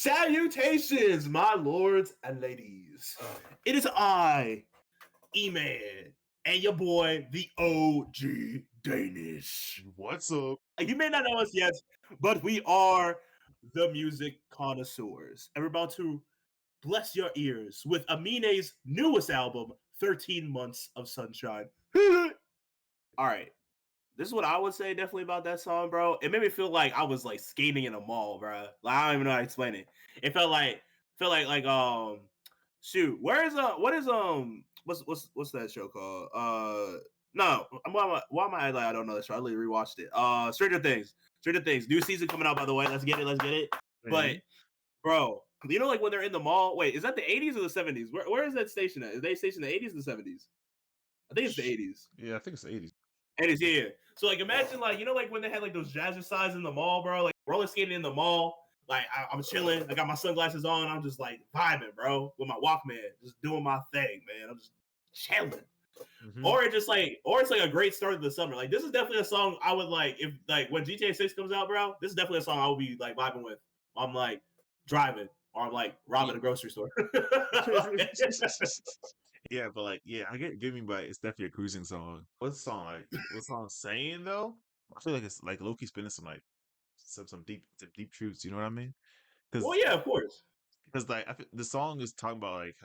Salutations, my lords and ladies. It is I, E-Man, and your boy, the OG Danish. What's up? You may not know us yet, but we are the music connoisseurs. And we're about to bless your ears with Aminé's newest album, 13 Months of Sunshine. All right. This is what I would say definitely about that song, bro. It made me feel like I was like skating in a mall, bro. Like I don't even know how to explain it. It felt like shoot, what's that show called? No, why am I like I don't know that show? I literally rewatched it. Stranger Things. Stranger Things. New season coming out, by the way. Let's get it. But bro, you know, like when they're in the mall. Wait, is that the 80s or the 70s? Where is that station at? Is they stationed in the 80s or the 70s? I think it's the 80s. Yeah, I think it's the 80s. 80s, yeah. So like imagine like you know like when they had like those jazzercise in the mall, bro. Like roller skating in the mall. Like I'm chilling. I got my sunglasses on. I'm just like vibing, bro, with my Walkman, just doing my thing, man. I'm just chilling. Mm-hmm. Or it's like a great start of the summer. Like this is definitely a song I would like if like when GTA 6 comes out, bro. This is definitely a song I would be like vibing with. I'm like driving or I'm like robbing a grocery store. Yeah, but like, yeah, I get me, but it's definitely a cruising song. What's the song like? What's the song saying though? I feel like it's like low-key spinning some like some deep truths. You know what I mean? Well, yeah, of course. Because like the song is talking about like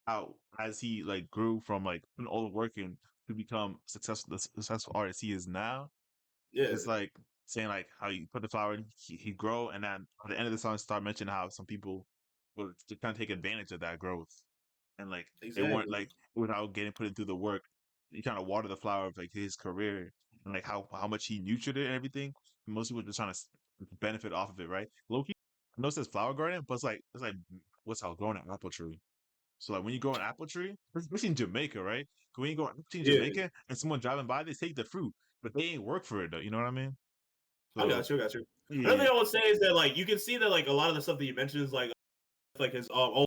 how as he like grew from like an old working to become the successful artist he is now. Yeah, it's like saying like how you put the flower in, he grow, and then at the end of the song start mentioning how some people will kind of take advantage of that growth. And like they weren't like without getting put into the work, he kind of watered the flower of like his career and like how much he nurtured it and everything. Most people just trying to benefit off of it, right? Loki, I know it says flower garden, but it's like what's how growing an apple tree. So like when you grow an apple tree, especially in Jamaica, right? When you go in Jamaica and someone driving by, they take the fruit, but they ain't work for it though. You know what I mean? So, I got you. Yeah. Another thing I would say is that like you can see that like a lot of the stuff that you mentioned is like his old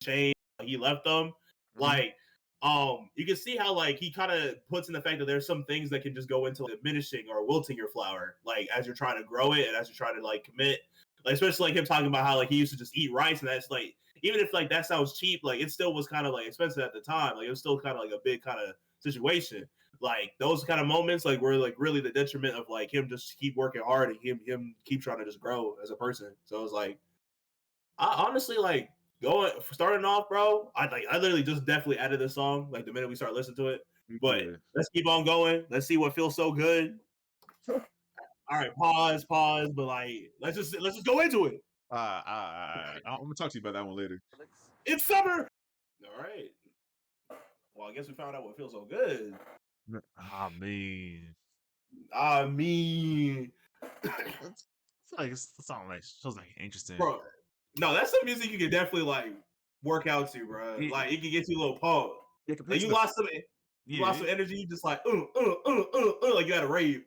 chain he left them. Mm-hmm. Like you can see how like he kind of puts in the fact that there's some things that can just go into like, diminishing or wilting your flower like as you're trying to grow it and as you're trying to like commit, like especially like him talking about how like he used to just eat rice, and that's like even if like that sounds cheap, like it still was kind of like expensive at the time, like it was still kind of like a big kind of situation. Like those kind of moments like were like really the detriment of like him just keep working hard and him keep trying to just grow as a person. So it was like I honestly like starting off, bro. I literally just definitely added this song like the minute we start listening to it. But let's keep on going. Let's see what feels so good. All right, pause. But like, let's just go into it. I'm gonna talk to you about that one later. It's summer. All right. Well, I guess we found out what feels so good. I mean, it's like it's something like feels like interesting, bro. No, that's some music you can definitely like work out to, bro. Like it can get you a little pumped. Yeah, like you lost some energy. You just like like you had a rave.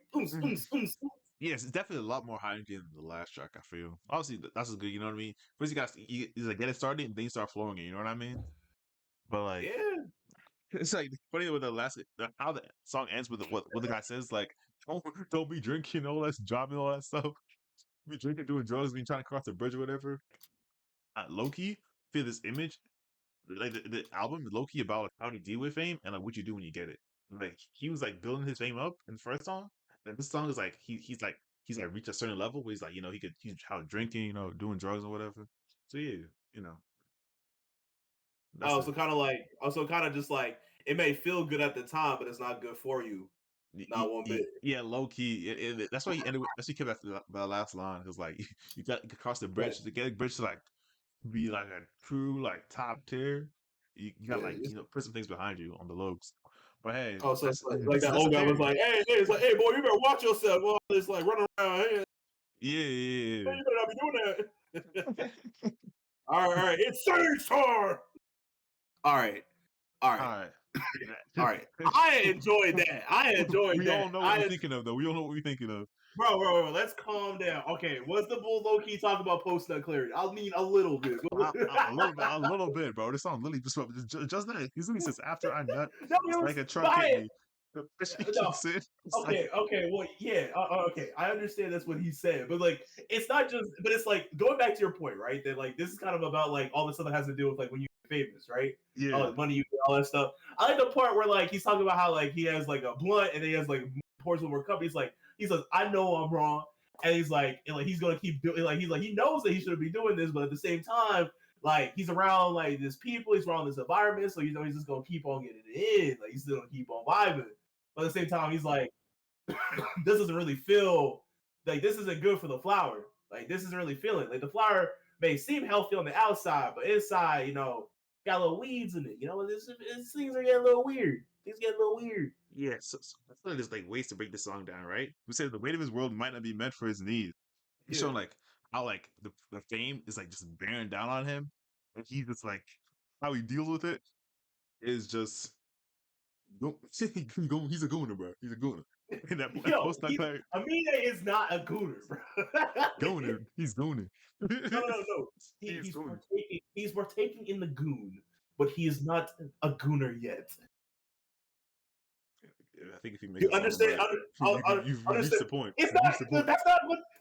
Yes, it's definitely a lot more high than the last track. I feel obviously that's good. You know what I mean? First you like get it started and then you start flowing it. You know what I mean? But like, yeah, it's like funny with how the song ends with what the guy says like, don't be drinking all that, driving all that stuff. Be drinking, doing drugs, being trying to cross the bridge or whatever. Low-key, feel this image, like the album low-key about like, how to deal with fame and like what you do when you get it. Like he was like building his fame up in the first song, and this song is like he's like reached a certain level where he's like he's out drinking, doing drugs or whatever. So yeah, also kind of just like it may feel good at the time, but it's not good for you. Not one bit. Yeah, low key. That's why he ended. That's why he kept that last line because like you got to cross the bridge to get a bridge to like be like a true like top tier. You got like put some things behind you on the looks. But hey, so like that old guy was like, hey, it's like, hey boy, you better watch yourself. Well, it's like running around. Hey. Yeah. You better not be doing that. All right, it's Sage time. All right. I enjoyed that. We all know what we're thinking of, though. We all know what we're thinking of. Bro, let's calm down. Okay, what's the bull low-key talking about post-nut clarity? I'll need a little bit. a little bit, bro. This song literally just that. He says, after I nut, it's like a truck hit me. No, okay, well, yeah, okay, I understand that's what he said, but like, it's not just, but it's like going back to your point, right? That like this is kind of about like all the stuff that has to do with like when you get famous, right? Yeah. Like money, you get all that stuff. I like the part where like he's talking about how like he has like a blunt and then he has like pours one more cup. He's like, he says, I know I'm wrong, and he's like, he's gonna keep doing, like he's like he knows that he shouldn't be doing this, but at the same time, like he's around like these people, he's around this environment, so you know he's just gonna keep on getting it in, like he's still gonna keep on vibing. But at the same time, he's like, this doesn't really feel like this isn't good for the flower. Like this isn't really feeling like the flower may seem healthy on the outside, but inside, you know, got little weeds in it. You know, this things are getting a little weird. Things get a little weird. Yeah, so I feel like there's like ways to break this song down, right? We said the weight of his world might not be meant for his needs. He's Yeah. showing like how like the fame is like just bearing down on him, and he's just like how he deals with it is just he's a gooner, bro. He's a gooner. And that post that Aminé is not a gooner, bro. Gooner. He's gooner. No. He's partaking in the goon, but he is not a gooner yet. I think if you make you understand, you've reached the point. It's not.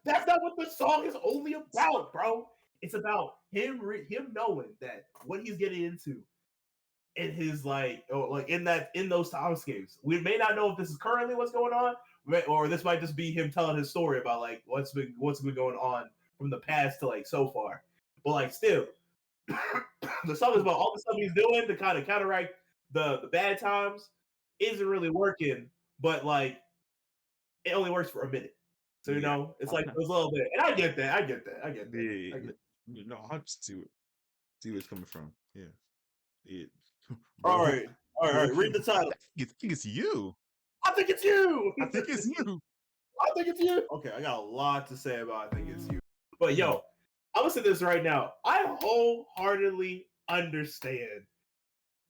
That's not what the song is only about, bro. It's about him knowing that what he's getting into in his like in those timescapes. We may not know if this is currently what's going on, or this might just be him telling his story about like what's been going on from the past to like so far. But like still, the song is about all the stuff he's doing to kind of counteract the bad times. Isn't really working, but like it only works for a minute. So you know, it's like a little bit, and I get that. Yeah. No, I see where it's coming from. Yeah. All right. Read the title. I think it's you. I think it's you. I think it's you. I think it's you. Okay, I got a lot to say about I think it's you. But yo, I'm gonna say this right now. I wholeheartedly understand.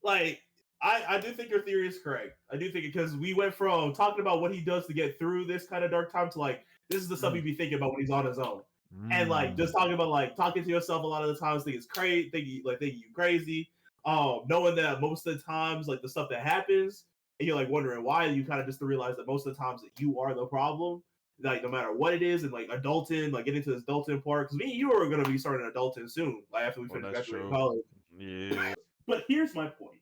Like, I do think your theory is correct. I do think because we went from talking about what he does to get through this kind of dark time to like this is the stuff he'd be thinking about when he's on his own. And like just talking about like talking to yourself a lot of the times, thinking it's crazy, thinking you crazy. Knowing that most of the times, like the stuff that happens, and you're like wondering why, you kind of just realize that most of the times that you are the problem, like no matter what it is, and like adulting, like getting to this adulting part, because me and you are gonna be starting adulting soon, like after we finish graduating college. Yeah. But here's my point.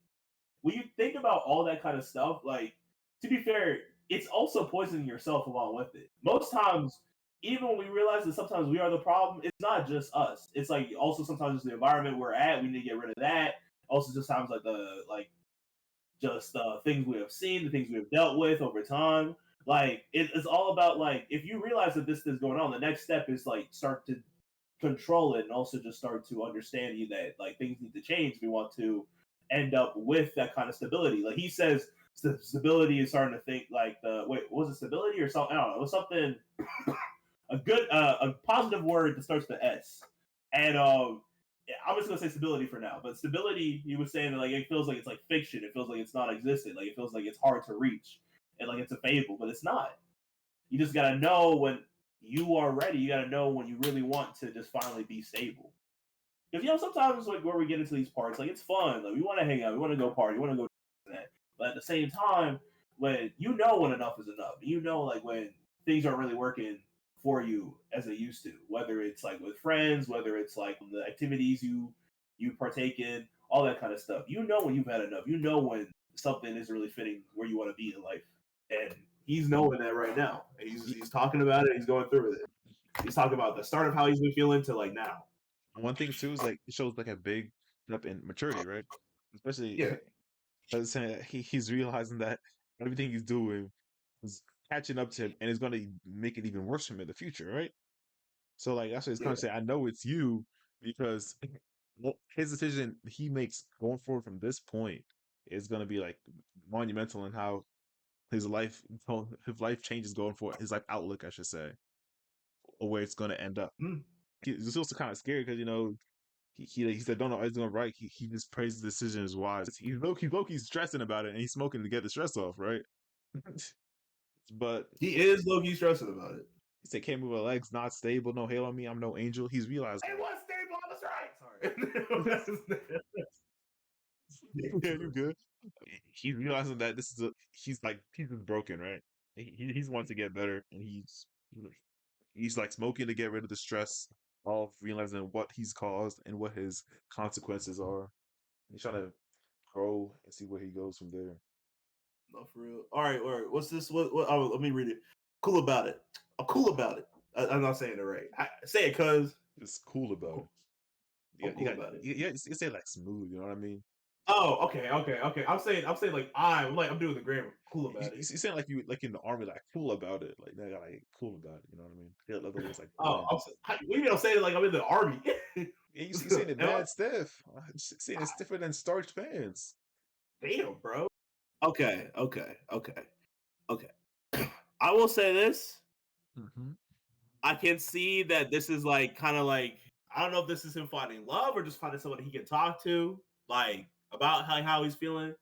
When you think about all that kind of stuff, like to be fair, it's also poisoning yourself along with it. Most times, even when we realize that sometimes we are the problem, it's not just us. It's like also sometimes it's the environment we're at. We need to get rid of that. Also, just times like things we have seen, the things we have dealt with over time. Like it's all about like if you realize that this is going on, the next step is like start to control it and also just start to understand that like things need to change. We want to end up with that kind of stability. Like he says, stability is starting to think like was it stability or something? I don't know. It was something a positive word that starts with S. And I'm just gonna say stability for now. But stability, he was saying that like it feels like it's like fiction. It feels like it's not existent. Like it feels like it's hard to reach and like it's a fable, but it's not. You just gotta know when you are ready. You gotta know when you really want to just finally be stable. Because sometimes like where we get into these parts, like it's fun. Like we want to hang out, we want to go party, we want to go that. But at the same time, when enough is enough, like when things aren't really working for you as they used to, whether it's like with friends, whether it's like the activities you partake in, all that kind of stuff. When you've had enough. When something isn't really fitting where you want to be in life, and he's knowing that right now. And he's talking about it. He's going through with it. He's talking about the start of how he's been feeling to like now. One thing too is like it shows like a big step in maturity, right? Especially saying that he's realizing that everything he's doing is catching up to him and it's going to make it even worse for him in the future, right? So like that's what he's kind of saying. I know it's you because his decision he makes going forward from this point is going to be like monumental in how his life changes going forward. His life outlook, I should say, or where it's going to end up. He's also kind of scared because he said don't know how he's going right. He just prays the decision is wise. He's low-key stressing about it and he's smoking to get the stress off, right? But he is low-key stressing about it. He said can't move her legs, not stable, no hail on me, I'm no angel. He's realized it was stable, I was right. Sorry. Yeah, you're good. he's realizing that he's just broken, right? He's wants to get better, and he's like smoking to get rid of the stress of realizing what he's caused and what his consequences are. He's trying to grow and see where he goes from there. No, for real. All right, all right. What's this? What oh, let me read it. Cool about it. I'm cool about it. I'm not saying it right. Say it, cuz. It's cool about it. I'm cool about it. You say like smooth, you know what I mean? Oh, okay. I'm saying like I'm doing the grammar. Cool about You it. saying like you like in the army, like cool about it, like they got like cool about it, you know what I mean? Yeah, other words like Oh, bland. what do you saying like I'm in the army? Yeah, you saying it Am I- mad stiff. Saying it's stiffer than starch pants. Damn, bro. Okay. I will say this. Mm-hmm. I can see that this is like kind of like I don't know if this is him finding love or just finding someone he can talk to, like about how he's feeling.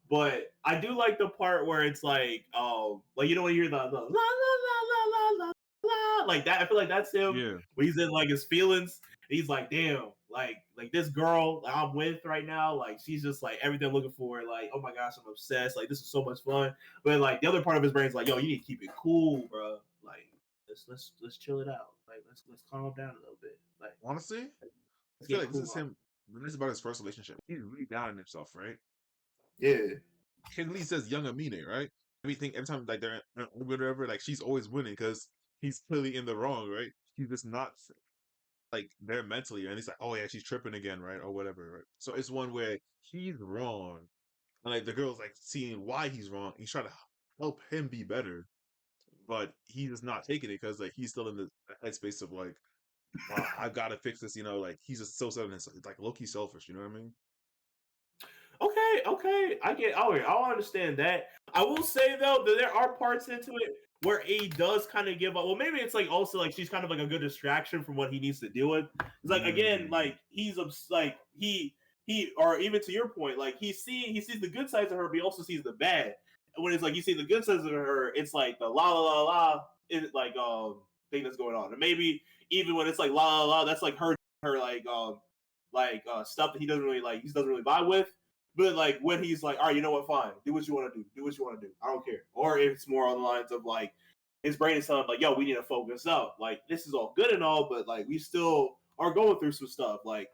But I do like the part where it's like you know when you hear the la la la la la la like that. I feel like that's him Yeah. when he's in like his feelings. He's like, damn, like this girl that I'm with right now, like she's just like everything I'm looking for. Like, oh my gosh, I'm obsessed. Like this is so much fun. But like the other part of his brain's like, yo, you need to keep it cool, bro. Like let's chill it out. Like let's calm down a little bit. Like Honestly, I let's feel get like this cool is on. him. When this is about his first relationship, he's really down on himself, right? Yeah. He says young Aminé, right? Every time like they're whatever, like she's always winning because he's clearly in the wrong, right? He's just not like there mentally, and he's like, oh yeah, she's tripping again, right, or whatever, right? So it's one where he's wrong, and like the girl's like seeing why he's wrong. He's trying to help him be better, but he's just not taking it because like he's still in the headspace of like, I gotta fix this, you know. Like he's just so selfish, like low key selfish. You know what I mean? Okay. I understand that. I will say though that there are parts into it where he does kind of give up. Well, maybe it's like also like she's kind of like a good distraction from what he needs to deal with. It's like again, Mm. like like he or even to your point, like he sees the good sides of her, but he also sees the bad. And when it's like you see the good sides of her, it's like the la la la la, like thing that's going on. And maybe even when it's like la la la, that's like her stuff that he doesn't really like. He doesn't really vibe with. But like when he's like, all right, you know what, fine, do what you want to do, do what you want to do. I don't care. Or if it's more on the lines of like his brain is telling him like, yo, we need to focus up. Like this is all good and all, but like we still are going through some stuff. Like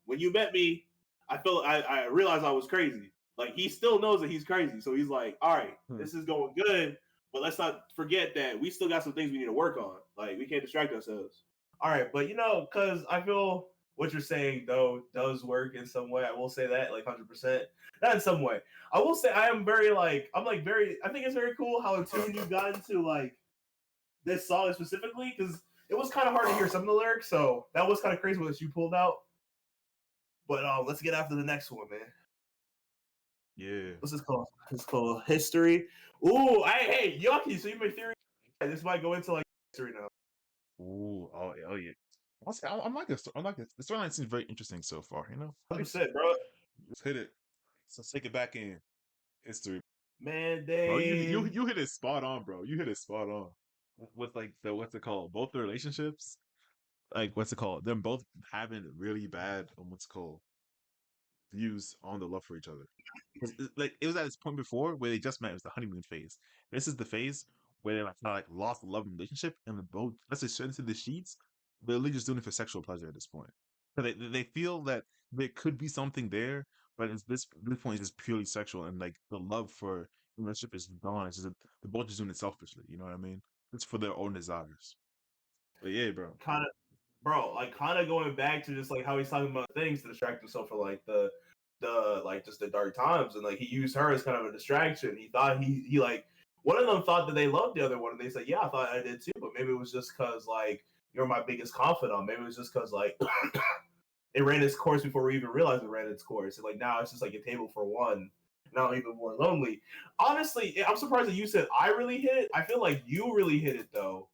when you met me, I realized I was crazy. Like he still knows that he's crazy, so he's like, all right, this is going good, but let's not forget that we still got some things we need to work on. Like we can't distract ourselves. All right, but because I feel what you're saying though does work in some way. I will say that like 100%. Not in some way. I will say I am very like I'm like very. I think it's very cool how in tune you got into like this song specifically because it was kind of hard to hear some of the lyrics. So that was kind of crazy what you pulled out. But let's get after the next one, man. Yeah. What's this called? It's called History. Ooh, hey, Yucky. So you made theory. This might go into like history now. Ooh. Oh yeah. Honestly, I'm like this. I'm like this. The storyline seems very interesting so far. You know, 100%, bro. let's hit it. So let's take it back in history, Man, bro. they You hit it spot on, bro. You hit it spot on. With like the what's it called? Both the relationships, like what's it called? Them both having really bad what's it called views on the love for each other. Like it was at this point before where they just met. It was the honeymoon phase. This is the phase where they like kind of like lost the love relationship and then both let's say straight into the sheets. They're really just doing it for sexual pleasure at this point. So they feel that there could be something there, but it's this point is just purely sexual and like the love for the relationship is gone. It's just they're both just doing it selfishly. You know what I mean? It's for their own desires. But yeah, bro. kind of bro, like kind of going back to just like how he's talking about things to distract himself for like the like just the dark times and like he used her as kind of a distraction. He thought he like one of them thought that they loved the other one and they said, yeah, I thought I did too, but maybe it was just because like you're my biggest confidant. Maybe it was just because like it ran its course before we even realized it ran its course. And like now it's just like a table for one. Now even more lonely. Honestly, I'm surprised that you said I really hit it. I feel like you really hit it though,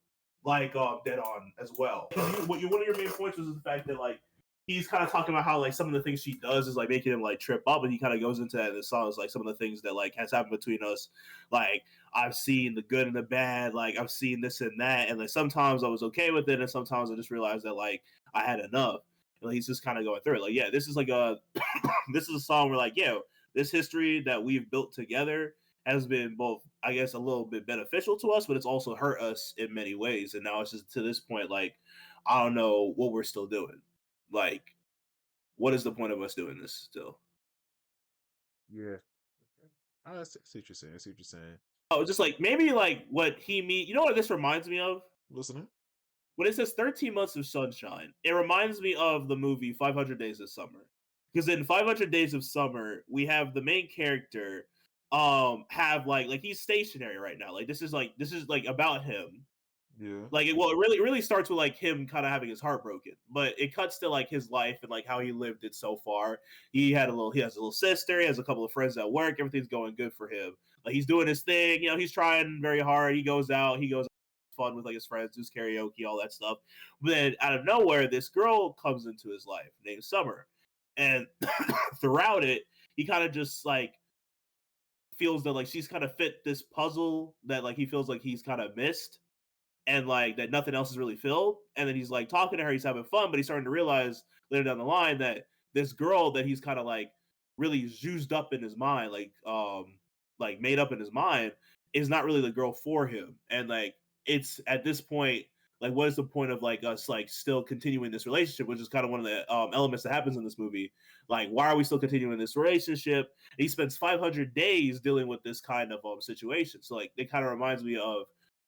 like dead on as well. One of your main points was the fact that like he's kind of talking about how like some of the things she does is like making him like trip up, and he kind of goes into that in the songs like some of the things that like has happened between us. Like I've seen the good and the bad. Like I've seen this and that, and like sometimes I was okay with it, and sometimes I just realized that like I had enough. And like, he's just kind of going through it. Like yeah, this is like a this is a song where like yeah this history that we've built together has been both, I guess, a little bit beneficial to us, but it's also hurt us in many ways. And now it's just to this point, like, I don't know what we're still doing. Like, what is the point of us doing this still? Yeah. I see what you're saying. I see what you're saying. Oh, just like maybe like what he mean. You know what this reminds me of? Listening. When it says 13 months of sunshine, it reminds me of the movie 500 Days of Summer. Because in 500 Days of Summer, we have the main character have like he's stationary right now. Like this is like about him. Yeah. Like it really starts with like him kind of having his heart broken, but it cuts to like his life and like how he lived it so far. He has a little sister, he has a couple of friends at work, everything's going good for him. Like he's doing his thing, he's trying very hard. He goes fun with like his friends, does karaoke, all that stuff. But then out of nowhere, this girl comes into his life named Summer, and throughout it, he kind of just like feels that like she's kind of fit this puzzle that like he feels like he's kind of missed, and like that nothing else is really filled. And then he's like talking to her, he's having fun, but he's starting to realize later down the line that this girl that he's kind of like really juiced up in his mind, like made up in his mind, is not really the girl for him. And like it's at this point, like what is the point of like us like still continuing this relationship, which is kind of one of the elements that happens in this movie. Like why are we still continuing this relationship? And he spends 500 days dealing with this kind of situation. So like it kind of reminds me of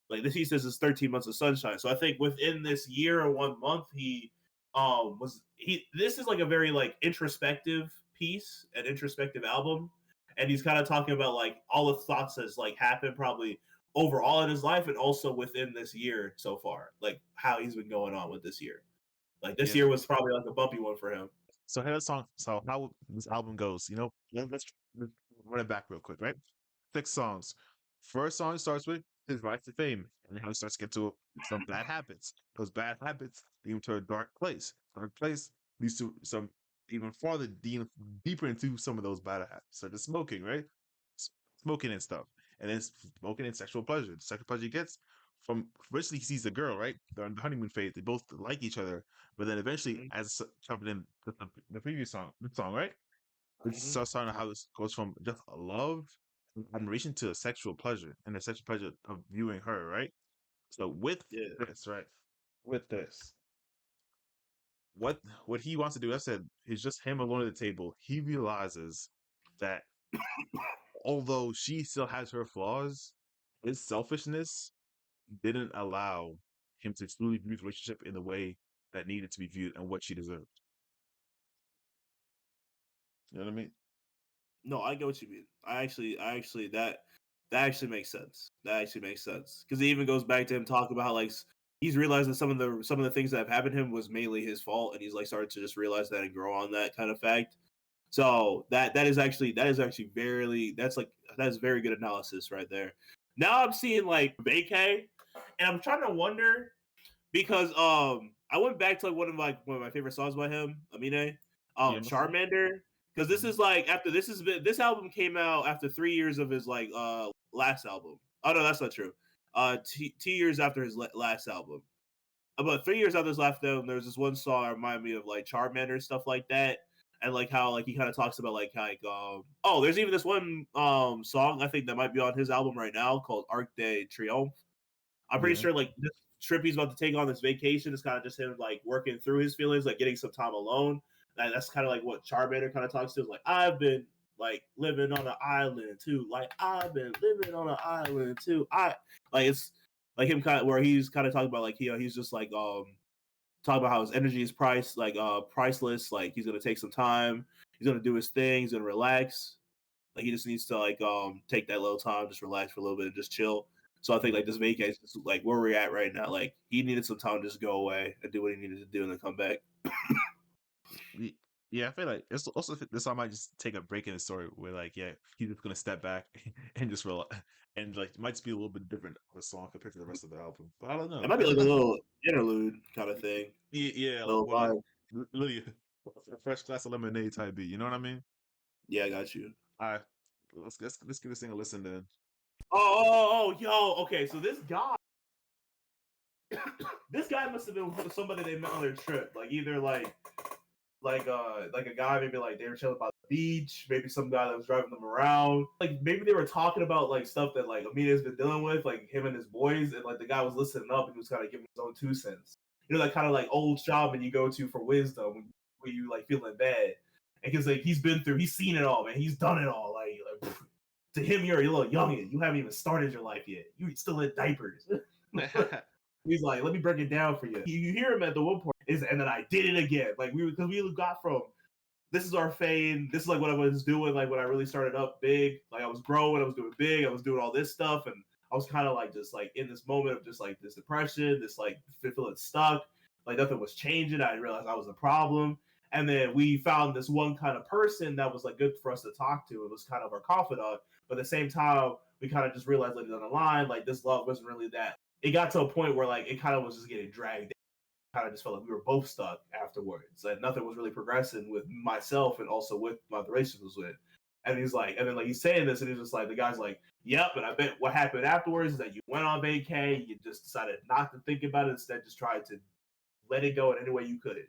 like this. He says it's 13 months of sunshine. So I think within this year or 1 month, this is like a very like introspective piece, an introspective album. And he's kind of talking about like all the thoughts that's like happened probably overall in his life and also within this year so far, like how he's been going on with this year. Like this year was probably like a bumpy one for him. So here's a song. So how this album goes, let's run it back real quick, right? 6 songs. First song starts with his rise to fame and how he starts to get to some bad habits. Those bad habits lead him to a dark place. Dark place leads to some even farther deeper into some of those bad habits. So the smoking, right? Smoking and stuff. And then smoking and sexual pleasure. The sexual pleasure he gets from originally he sees the girl, right? They're on the honeymoon phase. They both like each other, but then eventually, as covered in the previous song, right? It starts starting how this goes from just a love, and admiration to a sexual pleasure, and the sexual pleasure of viewing her, right? So with this, right? With this, what he wants to do, I said, is just him alone at the table. He realizes that although she still has her flaws, his selfishness didn't allow him to truly view the relationship in the way that needed to be viewed and what she deserved. You know what I mean? No, I get what you mean. I actually that actually makes sense. That actually makes sense because it even goes back to him talking about how like he's realizing some of the things that have happened to him was mainly his fault, and he's like started to just realize that and grow on that kind of fact. So that is actually very that is very good analysis right there. Now I'm seeing like Vacay, and I'm trying to wonder because I went back to like one of my favorite songs by him, Aminé, Yeah, Charmander, because this is like after this album came out after 3 years of his like last album. Oh no, that's not true. 2 years after his last album. About 3 years after his last album, there's this one song that reminded me of like Charmander and stuff like that. And like how like he kind of talks about like oh, there's even this one song I think that might be on his album right now called Arc de Triomphe. I'm pretty yeah, sure like this trip he's about to take on this vacation is kind of just him like working through his feelings, like getting some time alone. And that's kind of like what Charmander kind of talks to. Is like I've been like living on an island too. Like I've been living on an island too. It's like him kind of where he's kind of talking about like he's just like talking about how his energy is priceless. Like he's gonna take some time. He's gonna do his thing. He's gonna relax. Like he just needs to like take that little time, just relax for a little bit and just chill. So I think like this vacation is like where we're at right now. Like he needed some time to just go away and do what he needed to do and then come back. yeah. I feel like it's also this song might just take a break in the story where like he's just gonna step back and just relax and like it might just be a little bit different of a song compared to the rest of the album. But I don't know. It might be like a little interlude kind of thing. Yeah, like Little what like vibe. really a fresh glass of lemonade type beat. You know what I mean? Yeah, I got you. All right, let's give this thing a listen then. Yo. Okay, so this guy, this guy must have been somebody they met on their trip. Like either like a guy, maybe like they were chilling by the beach, maybe some guy that was driving them around. Like maybe they were talking about like stuff that like Aminé's been dealing with, like him and his boys, and like the guy was listening up and he was kind of giving his own 2 cents. You know, that kind of like old shaman you go to for wisdom when you like feeling bad. And because like he's seen it all, man. He's done it all. Like to him, you're a little youngin'. You haven't even started your life yet. You're still in diapers. He's like, let me break it down for you. You hear him at the one point, and then I did it again. Like because we got from this is our fame. This is like what I was doing. Like when I really started up big. Like I was growing. I was doing big. I was doing all this stuff, and I was kind of like just like in this moment of just like this depression, this like feeling stuck. Like nothing was changing. I realized I was the problem. And then we found this one kind of person that was like good for us to talk to. It was kind of our confidant. But at the same time, we kind of just realized later down the line, like this love wasn't really that. It got to a point where like it kind of was just getting dragged. Kind of just felt like we were both stuck afterwards. Like nothing was really progressing with myself and also with my relationship was with. And he's like, and then like he's saying this, and he's just like, the guy's like, yep. And I bet what happened afterwards is that you went on vacay, you just decided not to think about it, instead just tried to let it go in any way you could.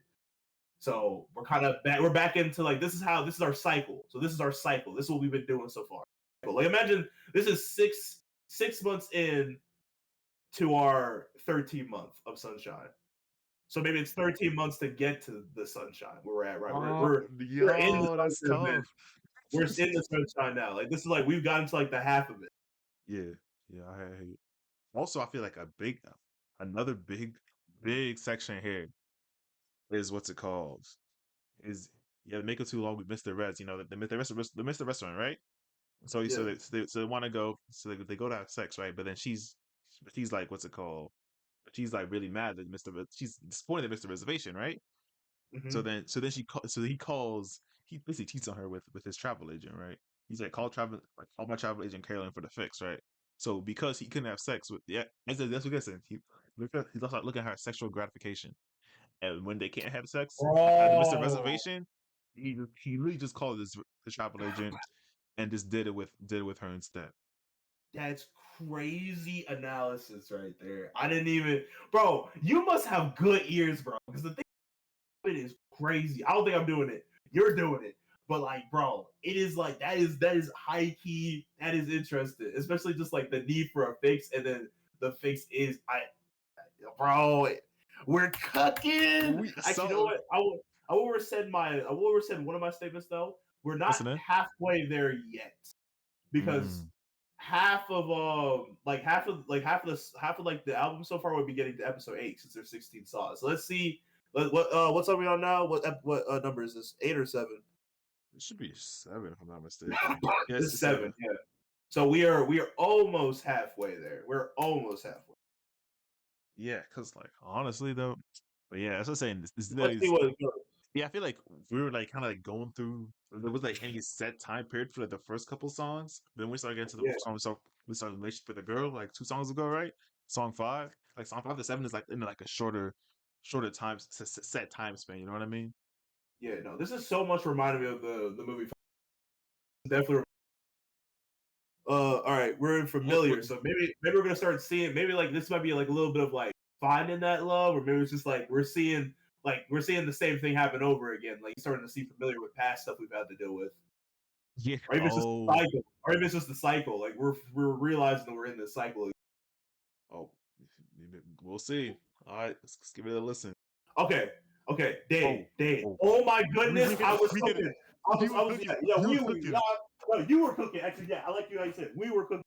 So we're kind of back. We're back into like this is our cycle. So this is our cycle. This is what we've been doing so far. But like imagine this is six months in to our 13th month of sunshine. So maybe it's 13 months to get to the sunshine where we're at, right? We're in the That's sunshine. tough. We're in the sunshine now. Like this is like we've gotten to like the half of it. Yeah, I hear you. Also, I feel like another big section here is what's it called? Is yeah, make it too long. We missed the Reds. You know, the Mr. Restaurant, right? So Yeah. they want to go. So they go to have sex, right? But then she's like, what's it called? She's like really mad that She's disappointed at Mr. Reservation, right? Mm-hmm. So then he basically cheats on her with his travel agent, right? He's like, call my travel agent Carolyn for the fix, right? So because he couldn't have sex with that's what I said. He's also looking at her sexual gratification, and when they can't have sex at the Mr. Oh, Reservation, he really just called his travel agent and just did it with her instead. that's crazy analysis right there. I didn't even, bro. You must have good ears, bro. Because the thing it is crazy. I don't think I'm doing it. You're doing it. But like, bro, it is like that is high key. That is interesting, especially just like the need for a fix, and then the fix is bro, we're cooking. Actually, you know what? I will rescind one of my statements though. We're not Listening. halfway there yet because half of like the album so far would be getting to episode 8 since there's 16 songs. So let's see what's are we on now? What number is this? 8 or 7? It should be 7 if I'm not mistaken. Yeah, This it's is 7. 7. Yeah. So we are almost halfway there. We're almost halfway. Yeah, because like honestly though, but yeah, as I was saying, Let's see what it goes. yeah, I feel like we were like kind of like going through. There was like any set time period for like the first couple songs. Then we started getting to the Yeah. song. So we started relationship with a girl like 2 songs ago, right? Song 5, like song 5 to 7 is like in like a shorter time set time span. You know what I mean? Yeah, no, this is so much reminded me of the movie. Definitely. All right, we're in familiar, so maybe we're gonna start seeing maybe like this might be like a little bit of like finding that love, or maybe it's just like we're seeing the same thing happen over again. Like starting to see familiar with past stuff we've had to deal with, Yeah. or even it's just the cycle, or even it's just the cycle. Like we're realizing that we're in this cycle. Oh, we'll see. All right, let's give it a listen. Okay, Dave. Oh. Oh my goodness, We I was did it. cooking. I was Cooking. yeah, You we were were cooking. yeah, no, you were cooking. Actually, yeah, I like you how you said we were cooking.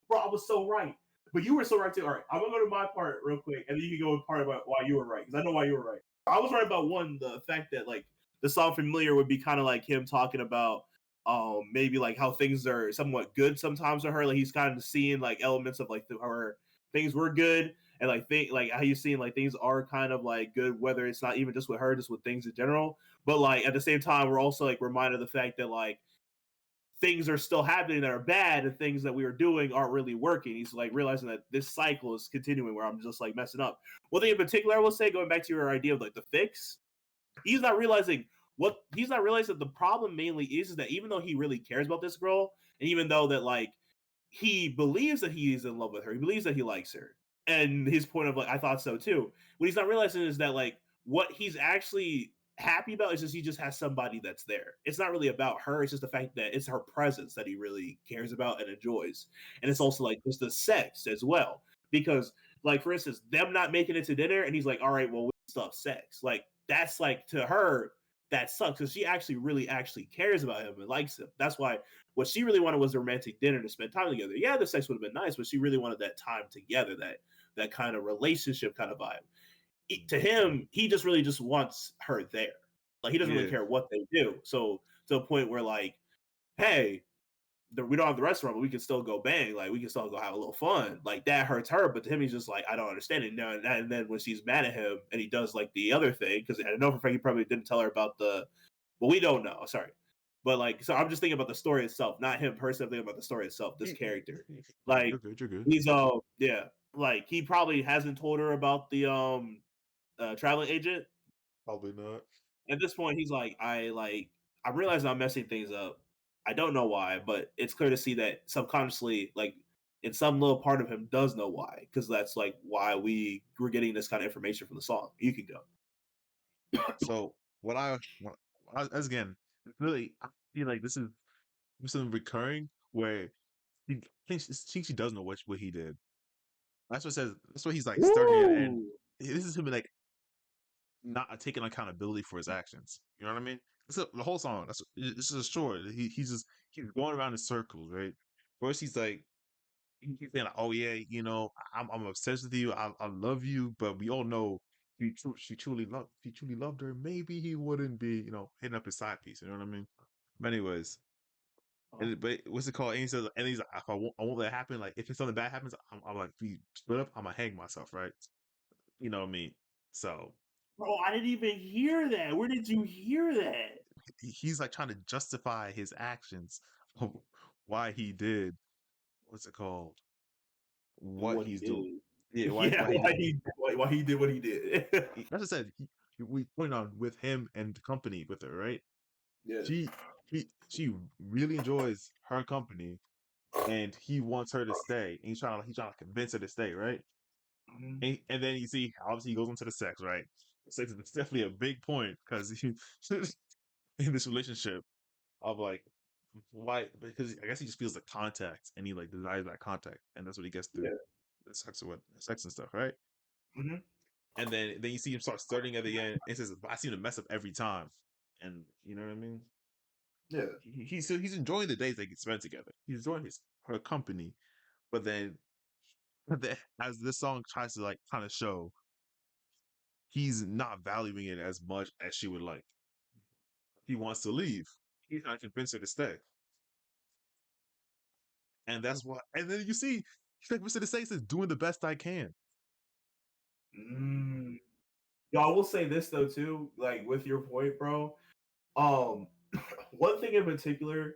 Bro, I was so right. But you were so right too. All right, I'm gonna go to my part real quick, and then you can go with part about why you were right, because I know why you were right. I was right about the fact that like the song "Familiar" would be kind of like him talking about maybe like how things are somewhat good sometimes to her. Like he's kind of seeing like elements of like her things were good, and like think like how you seeing like things are kind of like good, whether it's not even just with her, just with things in general. But like at the same time, we're also like reminded of the fact that like things are still happening that are bad, and things that we were doing aren't really working. He's like realizing that this cycle is continuing where I'm just like messing up. One thing in particular I will say, going back to your idea of like the fix, he's not realizing that the problem mainly is that even though he really cares about this girl, and even though that like he believes that he's in love with her, he believes that he likes her, and his point of like I thought so too, what he's not realizing is that like what he's actually happy about. It's just he just has somebody that's there. It's not really about her. It's just the fact that it's her presence that he really cares about and enjoys. And it's also like just the sex as well. Because like for instance, them not making it to dinner, and he's like, all right, well, we still have sex. Like that's like to her, that sucks because she actually really actually cares about him and likes him. That's why what she really wanted was a romantic dinner to spend time together. Yeah, the sex would have been nice, but she really wanted that time together, that kind of relationship kind of vibe. To him, he just really just wants her there. Like he doesn't really Yeah. care what they do. So to a point where like, hey, we don't have the restaurant, but we can still go bang. Like we can still go have a little fun. Like that hurts her, but to him, he's just like, I don't understand it. And then when she's mad at him and he does like the other thing, because I know for a fact he probably didn't tell her about well, we don't know. Sorry. But like, so I'm just thinking about the story itself, not him personally. I'm thinking about the story itself, this character. Like, You're good. he's yeah, like he probably hasn't told her about the traveling agent. Probably not. At this point, he's like, I realize I'm messing things up. I don't know why, but it's clear to see that subconsciously, like in some little part of him, does know why, because that's like why we're getting this kind of information from the song. You can go. So as again, really, I feel like this is something recurring where he thinks she does know what he did. That's what it says. That's what he's like starting it, and Woo! this is him like not taking accountability for his actions. You know what I mean? The whole song. This is short. He's going around in circles, right? First, he's like he's saying, like, "Oh yeah, I'm obsessed with you. I love you," but we all know she truly loved. If he truly loved her, maybe he wouldn't be, hitting up his side piece. You know what I mean? But anyways, but what's it called? And he says, and he's like, if I won't let it happen. Like, if something bad happens, I'm like, if we split up, I'm gonna hang myself, right? You know what I mean? So Bro, I didn't even hear that. Where did you hear that? he's like trying to justify his actions, of why he did what's it called? What What he he's doing. did. Yeah, Yeah, why he did. why he did what he did. That's what I said. We point on with him and the company with her, right? Yeah. She she really enjoys her company, and he wants her to stay. And he's trying to convince her to stay, right? Mhm. And then you see, obviously, he goes into the sex, right? Sex is definitely a big point because in this relationship of like, why? Because I guess he just feels the contact and he like desires that contact, and that's what he gets through Yeah. the sex and stuff, right? Hmm. And then you see him start starting at the end and says, "I seem to mess up every time," and you know what I mean? Yeah. He's enjoying the days they get spent together. He's enjoying her company, but then as this song tries to like kind of show, he's not valuing it as much as she would like. He wants to leave. He's trying to convince her to stay, and that's what. And then you see, he's like Mr. Say says, "Doing the best I can." Mm. Yo, I will say this though too, like with your point, bro. Um, one thing in particular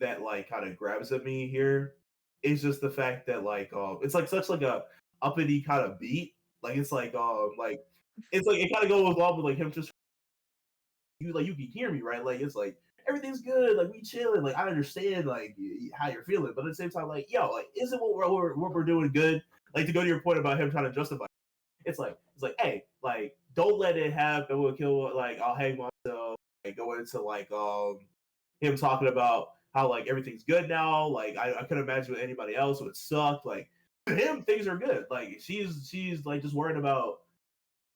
that like kind of grabs at me here is just the fact that like it's like such like a uppity kind of beat. Like it's like it kind of goes along with like him just you can hear me right. Like it's like everything's good. Like we chilling. Like I understand like how you're feeling, but at the same time, like yo, like isn't what we're doing good? Like to go to your point about him trying to justify. It's like, hey, like don't let it have that will kill. Like I'll hang myself. Like go into like him talking about how like everything's good now. Like I couldn't imagine with anybody else would suck. Like for him, things are good. Like she's like just worried about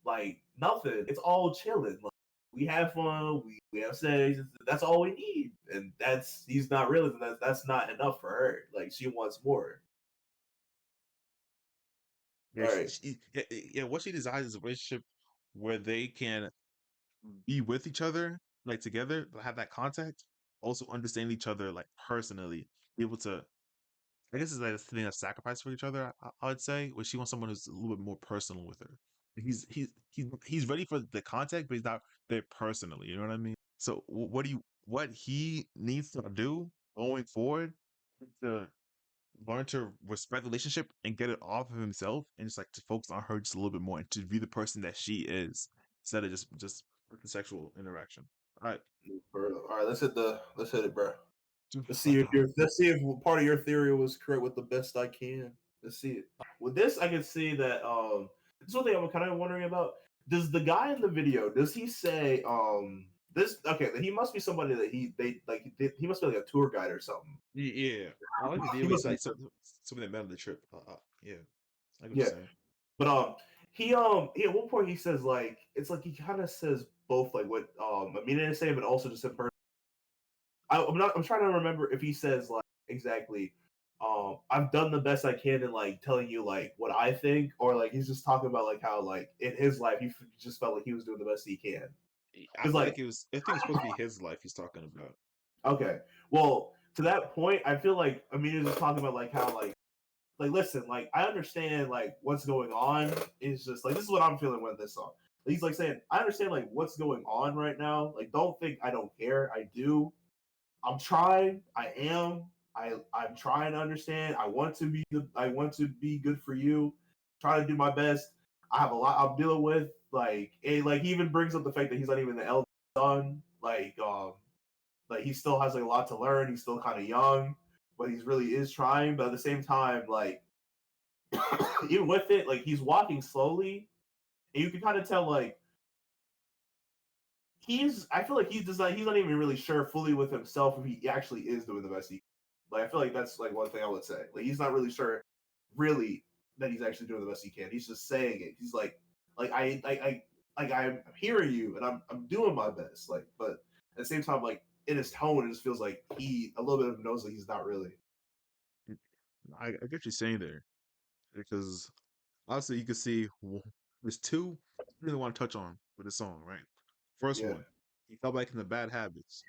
like nothing. It's all chilling. Like we have fun. We have sex. That's all we need. And he's not realizing that's not enough for her. Like she wants more. Yeah, All right. yeah. What she desires is a relationship where they can be with each other, like together, have that contact, also understand each other, like personally, be able to. I guess it's like a thing of sacrifice for each other. I would say, where she wants someone who's a little bit more personal with her. He's ready for the contact, but he's not there personally. You know what I mean? So what he needs to do going forward to learn to respect the relationship and get it off of himself and just like to focus on her just a little bit more and to be the person that she is instead of just the sexual interaction. All right. All right, let's hit it, bro. Dude, Let's see if part of your theory was correct with the best I can. Let's see it. With this, I can see that this is one thing I'm kind of wondering about. does the guy in the video, does he say this? Okay, he must be somebody that he must be like a tour guide or something. Yeah, I like the video. He's like something that met on the trip. Yeah, I get what you're saying. But he at one point he says like it's like he kind of says both like what Aminé is saying, but also just in person. I'm trying to remember if he says like exactly. I've done the best I can in like telling you like what I think, or like he's just talking about like how like in his life he just felt like he was doing the best he can. I feel like it was. I think it's supposed to be his life he's talking about. Okay, well to that point, I feel like Aminé's just talking about like how like listen, like I understand like what's going on. It's just like this is what I'm feeling with this song. He's like saying, I understand like what's going on right now. Like don't think I don't care. I do. I'm trying. I am. I'm trying to understand. I want to be good for you. Try to do my best. I have a lot I'm dealing with. Like like he even brings up the fact that he's not even the eldest son. Like he still has like a lot to learn. He's still kind of young, but he's really is trying. But at the same time, like even with it, like he's walking slowly, and you can kind of tell like I feel like he's not even really sure fully with himself if he actually is doing the best he can. Like I feel like that's like one thing I would say. Like he's not really sure really that he's actually doing the best he can. He's just saying it. He's like I'm hearing you and I'm doing my best. Like but at the same time like in his tone it just feels like he a little bit of him knows that he's not really. I get what you're saying there, because obviously you can see there's two I really want to touch on with the song, right? First one, he fell back into bad habits.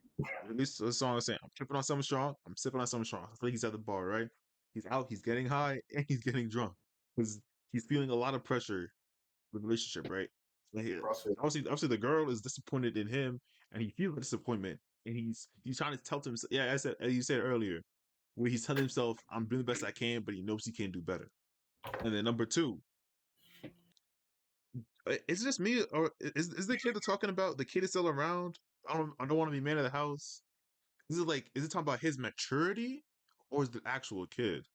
At least the song is saying, I'm tripping on something strong, I'm sipping on something strong. I feel like he's at the bar, right? He's out, he's getting high, and he's getting drunk. Because he's feeling a lot of pressure with the relationship, right? Like, obviously the girl is disappointed in him, and he feels disappointment, and he's trying to tell to himself, yeah, as you said earlier, where he's telling himself, I'm doing the best I can, but he knows he can't do better. And then number two, is it just me, or is the kid they're talking about? The kid is still around. I don't want to be man of the house. Is it talking about his maturity, or is the actual kid?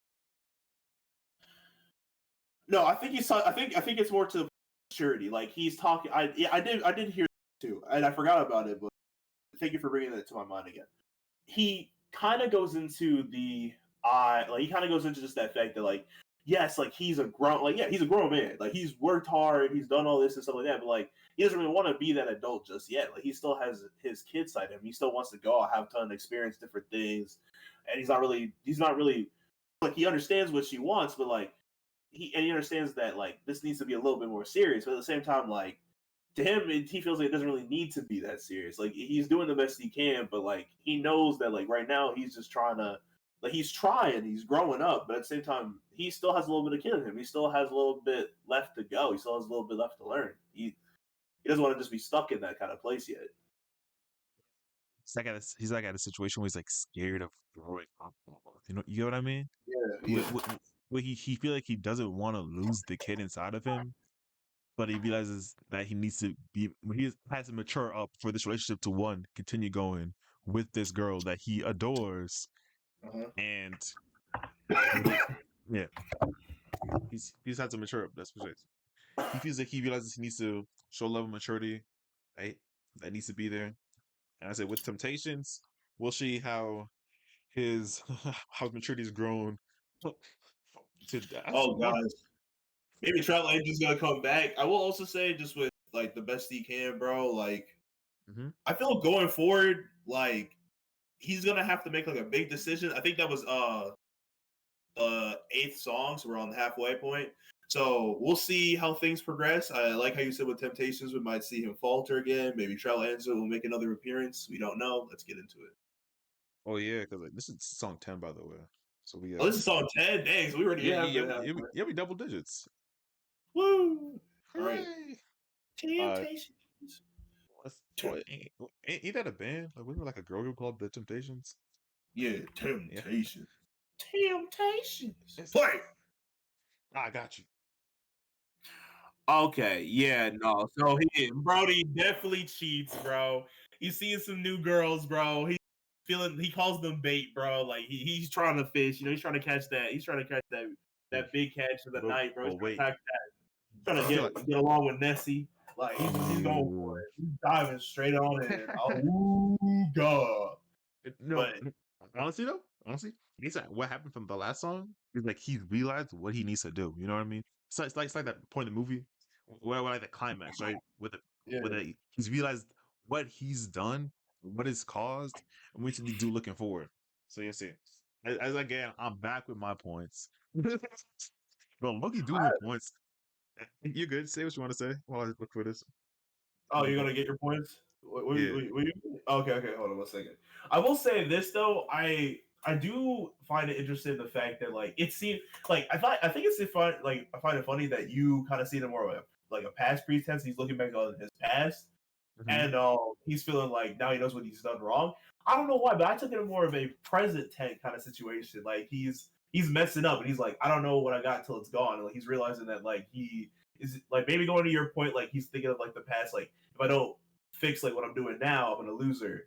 No, I think I think it's more to the maturity. Like he's talking. I did hear that too, and I forgot about it. But thank you for bringing that to my mind again. He kind of goes into like he kind of goes into just that fact that like yes, like he's a grown man. Like he's worked hard, he's done all this and stuff like that. But like he doesn't really want to be that adult just yet. Like he still has his kid side of him. He still wants to go out, have fun, experience different things, and he's not really like he understands what she wants, but like he understands that like this needs to be a little bit more serious. But at the same time, like to him, he feels like it doesn't really need to be that serious. Like he's doing the best he can, but like he knows that like right now he's just trying to like he's growing up, but at the same time he still has a little bit of kid in him. He still has a little bit left to go. He still has a little bit left to learn. He doesn't want to just be stuck in that kind of place yet. He's like at a situation where he's like scared of growing up. You know what I mean? Yeah. Where he feel like he doesn't want to lose the kid inside of him, but he realizes that he needs to be when he has to mature up for this relationship to continue going with this girl that he adores, and yeah, he's had to mature up. That's what it is. He feels like he realizes he needs to show level of maturity, right? That needs to be there. And I said, with Temptations, we'll see how his how maturity has grown. Oh guys, maybe Travel Agent's gonna come back. I will also say, just with like the best he can, bro. Like, I feel going forward, like he's gonna have to make like a big decision. I think that was the 8th song, so we're on the halfway point. So we'll see how things progress. I like how you said with Temptations, we might see him falter again. Maybe Travel Enzo will make another appearance. We don't know. Let's get into it. Oh yeah, because like, this is song 10, by the way. So we this is song 10. Dang, so we already have we double digits. Woo! Hooray! All right. Temptations. Ain't that a band? Like, wasn't it like a girl group called The Temptations? Yeah, Temptations. Yeah. Temptations. Play. I got you. Okay, yeah, no. So Brody definitely cheats, bro. He's seeing some new girls, bro. He calls them bait, bro. Like he's trying to fish, he's trying to catch that. He's trying to catch that big catch of the night, bro. He's trying to get along with Nessie. Like he's going for it. He's diving straight on it. And, oh god! No, honestly, it's like what happened from the last song is like he realized what he needs to do. You know what I mean? So it's like that point in the movie where like the climax, right? He's realized what he's done, what is caused, and what to do looking forward. So you see, as again, I'm back with my points. Bro, Loki do with points. You're good. Say what you want to say while I look for this. Oh, you're gonna get your points? Yeah. Okay, hold on 1 second. I will say this though, I do find it interesting the fact that like it seemed like I think it's fun like I find it funny that you kind of see it more of a past pretense. He's looking back on his past and he's feeling like now he knows what he's done wrong. I don't know why, but I took it more of a present tense kind of situation. Like he's messing up and he's like, I don't know what I got till it's gone. And like he's realizing that like he is like maybe going to your point, like he's thinking of like the past, like if I don't fix like what I'm doing now, I'm gonna lose her.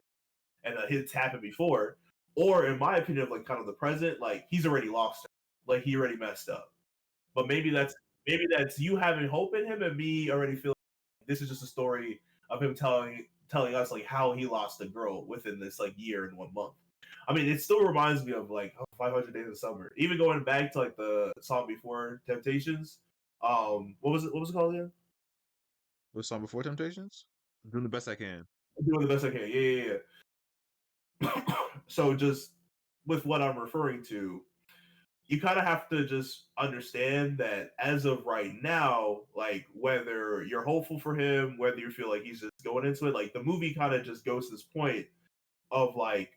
And it's happened before. Or in my opinion, of like kind of the present, like he's already lost her. Like he already messed up. But maybe that's you having hope in him and me already feeling like this is just a story of him telling us like how he lost the girl within this like year and 1 month. I mean, it still reminds me of like 500 Days of Summer. Even going back to like the song before Temptations. What was it? What was it called again? What song before Temptations? I'm doing the best I can. I'm doing the best I can. Yeah. So just with what I'm referring to, you kind of have to just understand that as of right now, like whether you're hopeful for him, whether you feel like he's just going into it, like the movie kind of just goes to this point of like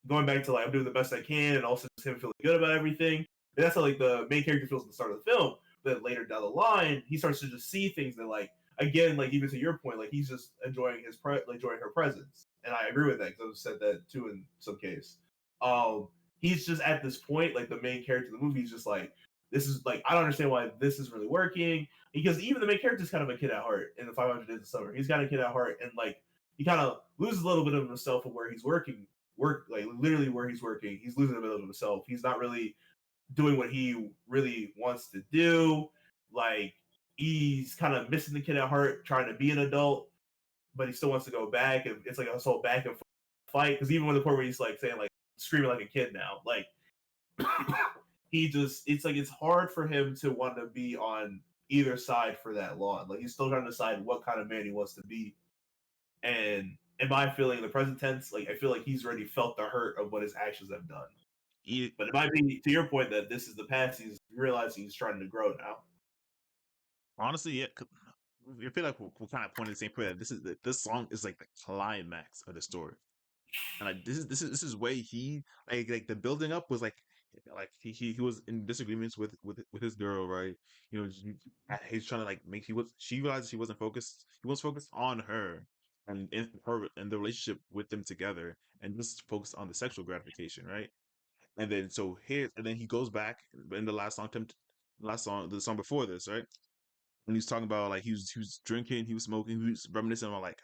going back to like I'm doing the best I can, and also just him feeling good about everything. And that's how like the main character feels at the start of the film. But later down the line, he starts to just see things that like again, like even to your point, like he's just enjoying enjoying her presence, and I agree with that because I've said that too in some case. Um, he's just at this point, like the main character of the movie is just like this is like I don't understand why this is really working because even the main character is kind of a kid at heart in the 500 Days of Summer. He's got a kid at heart, and like he kind of loses a little bit of himself of where he's work like literally where he's working. He's losing a bit of himself. He's not really doing what he really wants to do. Like he's kind of missing the kid at heart, trying to be an adult, but he still wants to go back. And it's like a whole back and fight. Because even when the point where he's like saying like screaming like a kid now, like he just it's like it's hard for him to want to be on either side for that long. Like he's still trying to decide what kind of man he wants to be. And in my feeling, in the present tense, like I feel like he's already felt the hurt of what his actions have done. But it might be to your point that this is the past. He's realizing he's trying to grow now. Honestly, yeah. I feel like we're kind of pointing the same point. This song is like the climax of the story, and like this is way he like the building up was like he was in disagreements with his girl, right? You know, he's trying to like make she realized she wasn't focused. He was focused on her and in her and the relationship with them together, and just focused on the sexual gratification, right? And then he goes back in the last song, the song before this, right? And he's talking about like he was drinking, he was smoking, he was reminiscing on like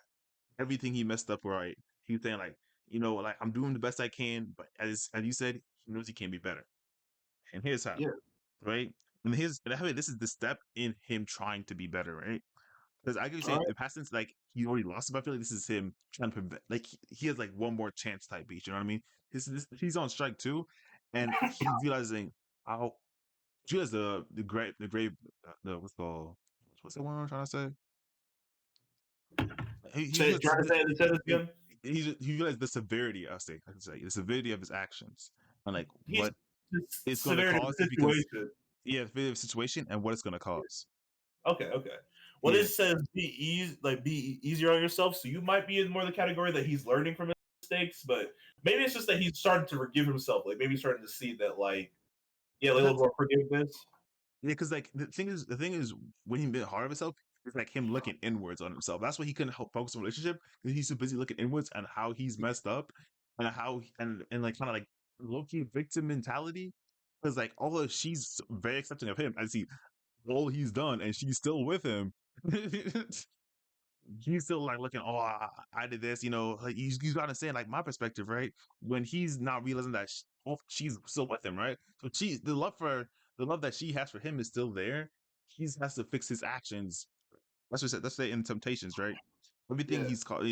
everything he messed up right. He was saying like, like I'm doing the best I can, but as you said, he knows he can be better. And here's how, Yeah. right? And I mean, this is the step in him trying to be better, right? Because I can All say right. in past tense, like he already lost, but I feel like this is him trying to prevent, like he has like one more chance type beat. You know what I mean? He's on strike too, and he's realizing how realize the grave the what's the one I'm trying to say? He Try to say this again. he realized the severity. I can say the severity of his actions and like He's what just it's going to severity of cause the because situation. the situation and what it's going to cause. Okay. Well, Yeah, this says be easier on yourself. So you might be in more the category that he's learning from his mistakes, but maybe it's just that he's starting to forgive himself. Like maybe he's starting to see that like yeah, like a little that's more forgiveness. yeah. Because like the thing is when he been hard on himself, it's like him looking inwards on himself. That's why he couldn't help focus on relationship because he's so busy looking inwards and how he's messed up and and like kind of like low key victim mentality. Because like although she's very accepting of him, I see all he's done and she's still with him. He's still like looking, oh, I did this, like he's got to say like my perspective, right? When he's not realizing that she's still with him, right? So the love that she has for him is still there. He has to fix his actions That's what said. That's the in Temptations, right? Everything Yeah. he's called,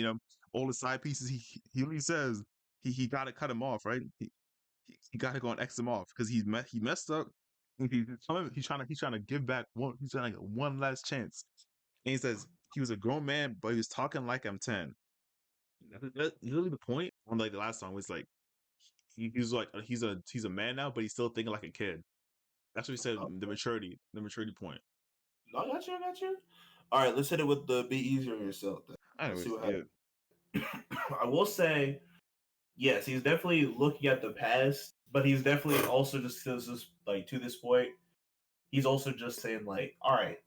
all the side pieces. He really says he got to cut him off, right? He got to go and X him off because he messed up. And he's trying to give back one. He's trying to get one last chance. And he says he was a grown man, but he was talking like I'm 10. That's really the point. On like the last song was like he's like he's a man now, but he's still thinking like a kid. That's what he said. The maturity point. No, I got you. I got you. All right, let's hit it with the "Be Easier on Yourself." Then let's see Anyways, what yeah, happens. I will say, yes, he's definitely looking at the past, but he's definitely also just like to this point, he's also just saying like, all right,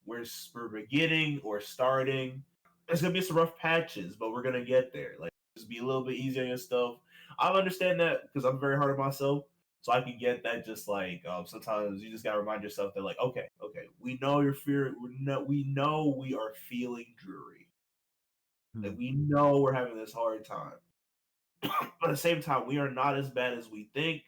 we're beginning or starting. There's gonna be some rough patches, but we're gonna get there. Like, just be a little bit easier and stuff. I understand that because I'm very hard on myself, so I can get that. Just like sometimes you just gotta remind yourself that like, okay, we know you're fearing. We know we are feeling dreary. Like hmm. we know we're having this hard time. But at the same time, we are not as bad as we think.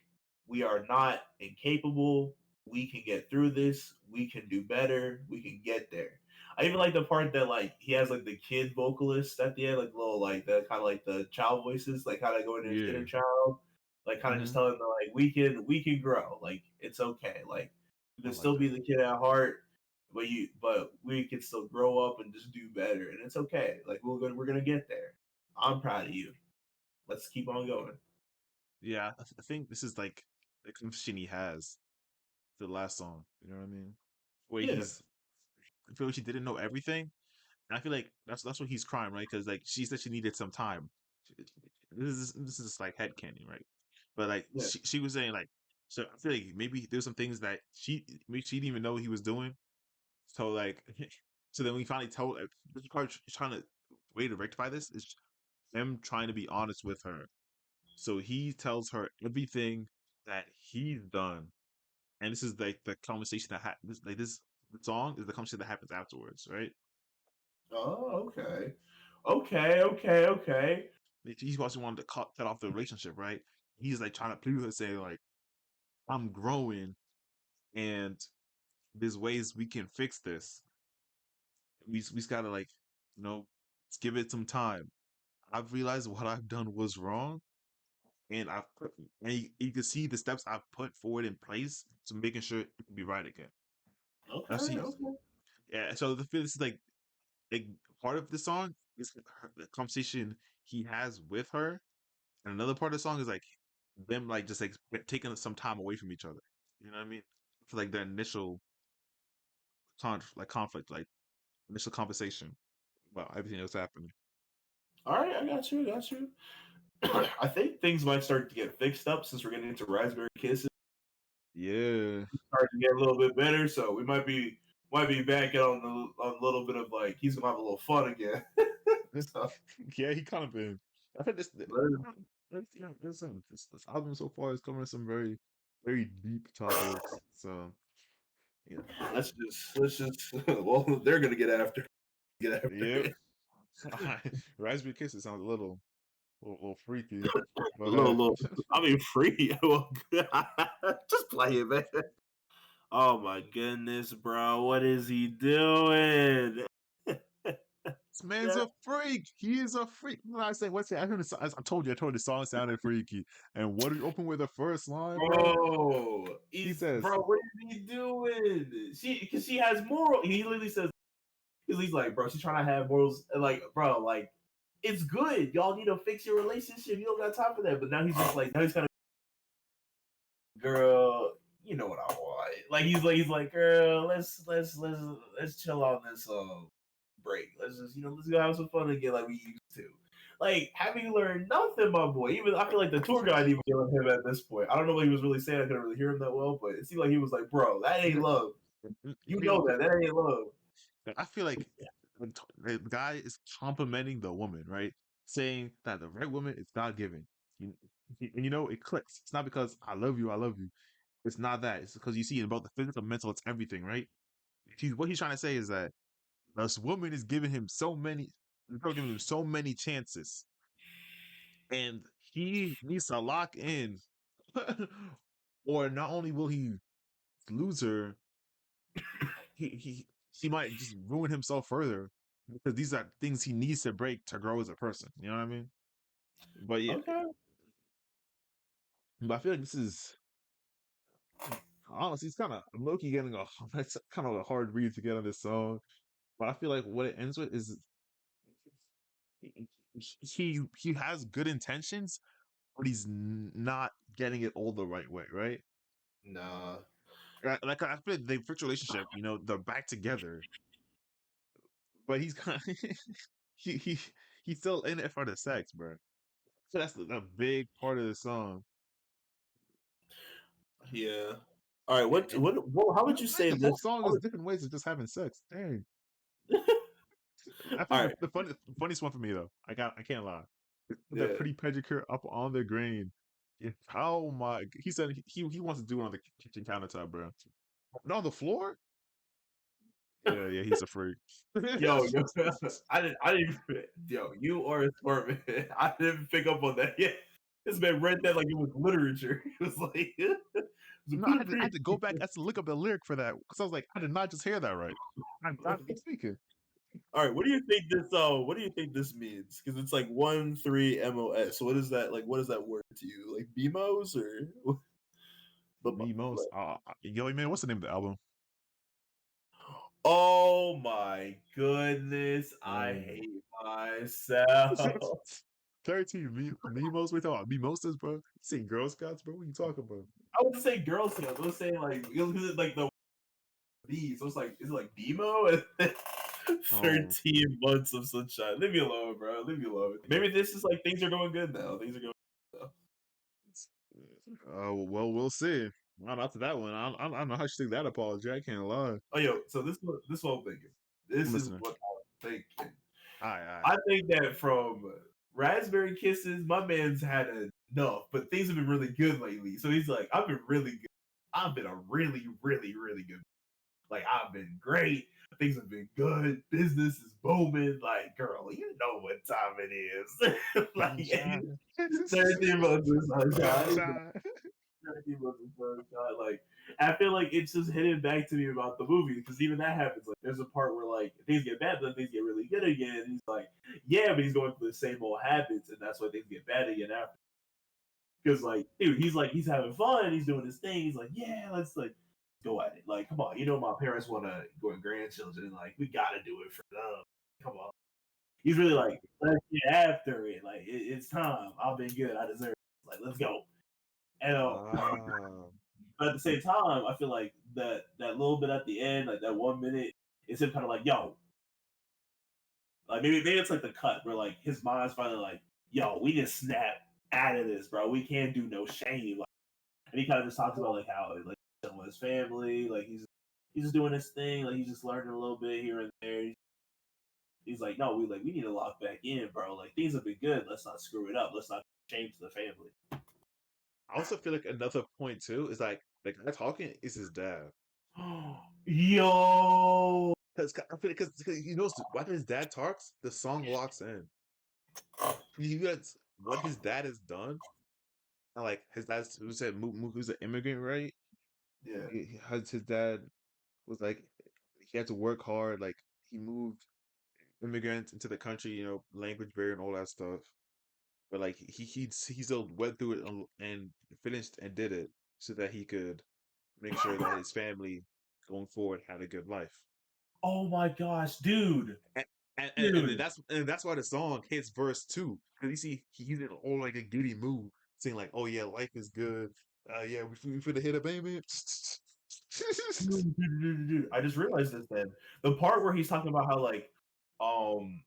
We are not incapable. We can get through this. We can do better. We can get there. I even like the part that like he has like the kid vocalist at the end, like little like the kind of like the child voices, like how they go into his Yeah. inner child, like kind of just Hmm. telling them like we can grow, like it's okay, like you I can like still that. be the kid at heart, but we can still grow up and just do better, and it's okay. Like we're gonna get there. I'm proud of you. Let's keep on going. Yeah, I think this is like the connection he has to the last song. You know what I mean? Where Yeah. I feel like she didn't know everything. And I feel like that's what he's crying, right? Because like she said she needed some time. This is like headcanon, right? But like Yeah. she was saying like, so I feel like maybe there's some things that maybe she didn't even know he was doing. So like, so then we finally told this part trying to way to rectify this is him trying to be honest with her. So he tells her everything that he's done, and this is like the conversation that happens. Like this song is the conversation that happens afterwards, right? Oh, okay. Okay. Like, he's also wanted to cut off the relationship, right? He's like trying to plead with her, say like, "I'm growing, and there's ways we can fix this. We just gotta like, you know, let's give it some time. I've realized what I've done was wrong, and you can see the steps I've put forward in place to making sure it can be right again." Now Okay. see, Okay. yeah. So the feel this is like part of the song is the conversation he has with her, and another part of the song is like them like just like taking some time away from each other. You know what I mean? For like the initial conflict, like initial conversation about everything that's happening. All right. I got you. I got you. I think things might start to get fixed up since we're getting into Raspberry Kisses. Yeah. Starting to get a little bit better, so we might be back on a little bit of like he's gonna have a little fun again. So, Yeah, he kind of been. I think this album so far is covering some very, very deep topics. So yeah, let's just well they're gonna get after yep. it. Raspberry Kisses sounds a little freaky, A but little I mean free. Well, just play it, man. Oh my goodness, bro. What is he doing? this man's Yeah. a freak. He is a freak. When I say what's it? I heard the song, I told you. I told you the song sounded freaky. And what do you open with the first line, bro? Bro, He he's says, bro. What is he doing? Because she has moral. He literally says he's like, bro, she's trying to have morals. And like, bro, like it's good. Y'all need to fix your relationship. You don't got time for that. But now he's just like, now he's kind of, girl, you know what I want. Like he's like, girl, let's chill on this break. Let's just let's go have some fun again like we used to. Like, have you learned nothing, my boy? Even I feel like the tour guide even yelled at him at this point. I don't know what he was really saying. I couldn't really hear him that well, but it seemed like he was like, "Bro, that ain't love. You know that ain't love." I feel like the guy is complimenting the woman, right? Saying that the right woman is God given. You, and it clicks. It's not because I love you, I love you. It's not that. It's because you see in both the physical, mental, it's everything, right? What he's trying to say is that this woman is giving him so many, giving him so many chances, and he needs to lock in, or not only will he lose her, he he might just ruin himself further because these are things he needs to break to grow as a person. You know what I mean? But yeah, Okay. but I feel like this is honestly, it's kind of Loki getting a it's kind of a hard read to get on this song. But I feel like what it ends with is he has good intentions, but he's not getting it all the right way, right? Nah. Like I feel like the first relationship, they're back together, but he's kind of he he he's still in it for the sex, bro. So that's a big part of the song. Yeah. All right. And, What? How would you say the whole this? song is different ways of just having sex. Dang. I All think right. the funniest one for me though, I can't lie. The Yeah. pretty pedicure up on the grain. Yeah. Oh my! He said he wants to do it on the kitchen countertop, bro. Not on the floor. Yeah, yeah, he's a freak. Yo, yo, I didn't even, yo, you are a smart man. I didn't pick up on that yet. This man read that like it was literature. It was like, it was a No, I had to go back. I had to look up the lyric for that because I was like, I did not just hear that right. I'm not speaking. all right, what do you think this? What do you think this means? Because it's like 1-3 MOS. So what is that like? What is that word to you? Like BMOs or? But Me most. Yo, man, what's the name of the album? oh my goodness, I Um, hate myself. 13 Mimos. We talking about mimosas, bro. You see Girl Scouts, bro. What you talking about? I would say Girl Scouts. I would say like like the B. So it's like is it like BMO? And Oh, 13 months of sunshine. Leave me alone, bro. Leave me alone. Maybe this is like things are going good now. Things are going good now. well, we'll see. Not after that one. I don't know how she took that apology. I can't lie. Oh yo, so this what I'm thinking. I'm This is listening. what I'm thinking. All right. I think that from Raspberry Kisses, my man's had enough, but things have been really good lately. So he's like, I've been really good. I've been a really, really, really good. Like I've been great. Things have been good. Business is booming. Like, girl, you know what time it is. Like Sunshine. 13 months of sunshine. Sunshine. 13 months of sunshine. Like, I feel like it's just hitting back to me about the movie because even that happens. Like, there's a part where like things get bad, then things get really good again. And he's like, yeah, but he's going through the same old habits, and that's why things get bad again after. Because like, dude, he's having fun, he's doing his thing. He's like, yeah, let's like go at it. Like, come on, my parents want to go and grandchildren. Like, we got to do it for them. Come on. He's really like, let's get after it. Like, it's time. I've been good. I deserve it. Like, let's go. And Ah. but at the same time, I feel like that little bit at the end, like that 1 minute, is him kind of like, yo, like maybe it's like the cut where like his mind's finally like, yo, we just snap out of this, bro. We can't do no shame. Like, and he kind of just talks about like how like with his family, like he's just doing his thing, like he's just learning a little bit here and there. He's like, no, we need to lock back in, bro. Like things have been good. Let's not screw it up. Let's not change the family. I also feel like another point too is like the guy talking is his dad. Yo, Because I feel because he knows when his dad talks, the song locks in. He gets what his dad has done. And like his dad's who said who's an immigrant, right? yeah. He has his dad was like he had to work hard. Like he moved immigrants into the country, language barrier and all that stuff. But like he still went through it and finished and did it so that he could make sure that his family going forward had a good life. Oh my gosh, dude, And and then dude. that's why the song hits verse 2 because you see he's in all like a giddy mood, saying like, "Oh yeah, life is good. Yeah, we finna hit a baby." Dude, I just realized this then. The part where he's talking about how like um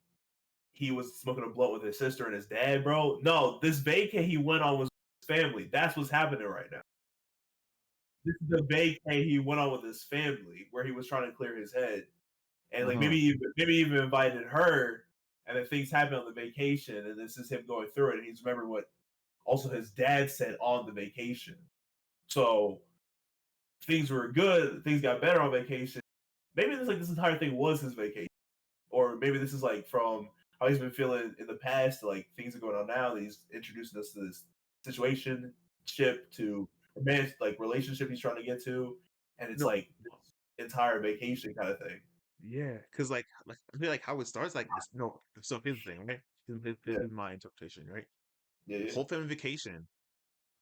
he was smoking a blunt with his sister and his dad, bro. No, this vacay he went on was his family. That's what's happening right now. This is the vacay he went on with his family where he was trying to clear his head. And like Uh-huh. maybe even invited her and then things happened on the vacation and this is him going through it and he's remembering what also his dad said on the vacation. So things were good, things got better on vacation. Maybe this entire thing was his vacation, or maybe this is like from how he's been feeling in the past. Like things are going on now. That he's introducing us to this situation, ship to a man's like relationship he's trying to get to, and it's No, like this entire vacation kind of thing. Yeah, because I feel like how it starts like this. No, so here's the thing, right? This Yeah, is my interpretation, right? yeah, The yeah. whole family vacation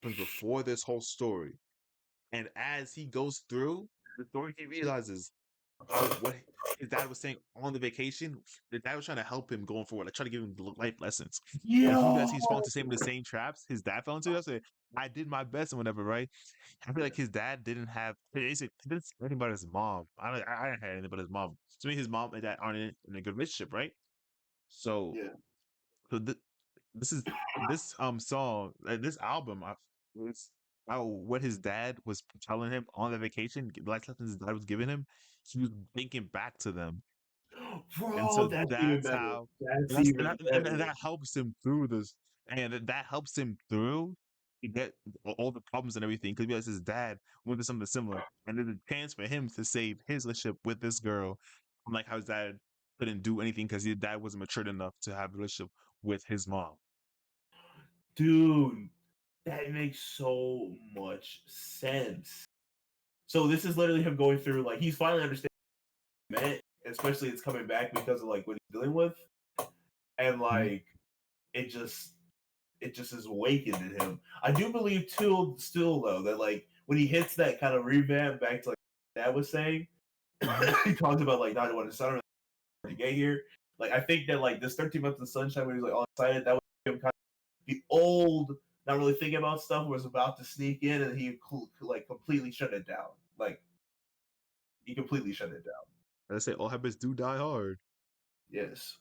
happens before this whole story, and as he goes through the story, he realizes how what his dad was saying on the vacation. The dad was trying to help him going forward, like trying to give him life lessons, and he realized Yo, he's falling into the same traps his dad fell into. I said, I did my best and whatever, right? I feel like his dad didn't have. He didn't say anything about his mom. I didn't have anything about his mom. To me, his mom and dad aren't in a good relationship, right? So, yeah. so this is this song, like this album. It's how what his dad was telling him on the vacation, the life lessons his dad was giving him. He was thinking back to them, and Bro, so that's even that's better. how That's even and better. that helps him through this, and that helps him through to get all the problems and everything because his dad went through something similar, and there's a chance for him to save his relationship with this girl, unlike how his dad couldn't do anything because his dad wasn't matured enough to have a relationship with his mom. Dude, that makes so much sense. So this is literally him going through like he's finally understanding what it meant, especially it's coming back because of like what he's dealing with. And Mhm. like it just it just is awakened in him. I do believe too still though that like when he hits that kind of revamp back to like Dad was saying, Mhm. he talks about like not wanting to to get here. Like I think that like this 13 months of sunshine when he was like all excited, that was him kind of the old, not really thinking about stuff was about to sneak in, and he like completely shut it down. Like he completely shut it down. I say all habits do die hard. Yes.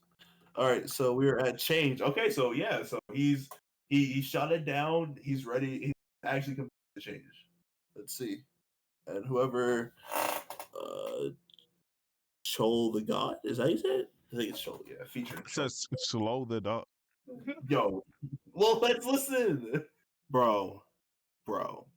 All right. So we're at change. Okay. So yeah. So he shut it down. He's ready. He's actually complete the change. Let's see. And whoever Chol the God is that how you say it? I think it's Chol. Yeah, featuring It Chol. says slow the dog. Yo, well, let's listen, bro, bro,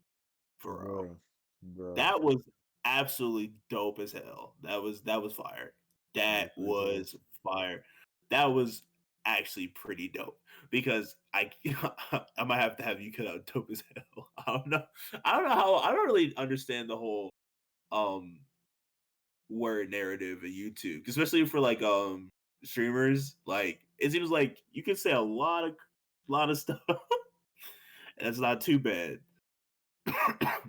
bro. Bro, bro. That was absolutely dope as hell. That was fire. Yeah, That pretty dope. was fire. That was actually pretty dope because I I might have to have you cut out dope as hell. I don't know. I don't know how. I don't really understand the whole um word narrative of YouTube, especially for like streamers. Like it seems like you can say a lot of stuff, and it's not too bad.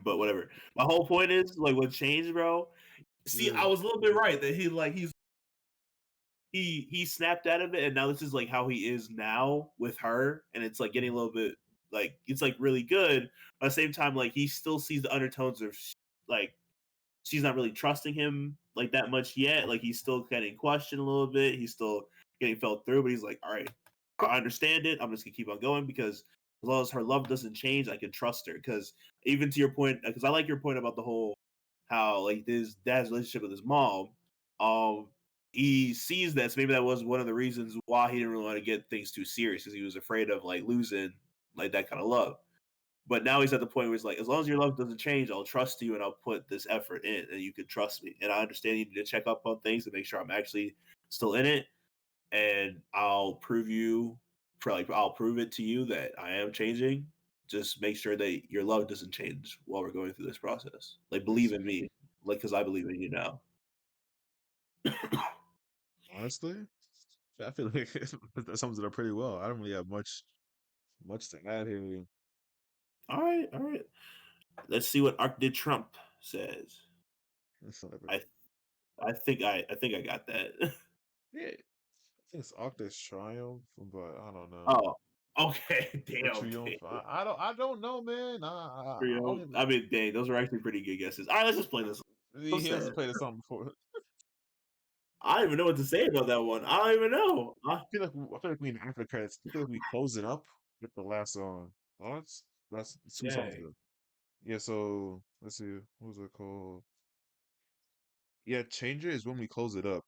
But whatever. My whole point is like what changed, bro. See, Yeah. I was a little bit right that he snapped out of it, and now this is like how he is now with her, and it's like getting a little bit like it's like really good. But at the same time, like he still sees the undertones of like she's not really trusting him like that much yet. Like he's still getting questioned a little bit. He's still getting felt through, but he's like, all right, I understand it. I'm just gonna keep on going because as long as her love doesn't change, I can trust her. Because even to your point, because I like your point about the whole how like his dad's relationship with his mom, um, he sees that. So maybe that was one of the reasons why he didn't really want to get things too serious because he was afraid of like losing like that kind of love. But now he's at the point where he's like, as long as your love doesn't change, I'll trust you and I'll put this effort in and you can trust me. And I understand you need to check up on things to make sure I'm actually still in it. And I'll prove it to you that I am changing. Just make sure that your love doesn't change while we're going through this process. Like believe in me. Like because I believe in you now. Honestly, I feel like that sums it up pretty well. I don't really have much to add here. All right, all right. Let's see what Arc de Trump says. It's not I I think I got that. yeah, I think it's Octa's Triumph, but I don't know. Oh, okay. Or Damn, Triomphe. damn. I don't know, man. I only I mean, dang, those are actually pretty good guesses. All right, let's just play this. So he sad. hasn't played a song before. I don't even know what to say about that one. I don't even know. I feel like we in after credits. I feel like we close it up with the last song. That's 2 songs Dang. ago. Yeah, so let's see. What was it called? Yeah, Changer is when we close it up.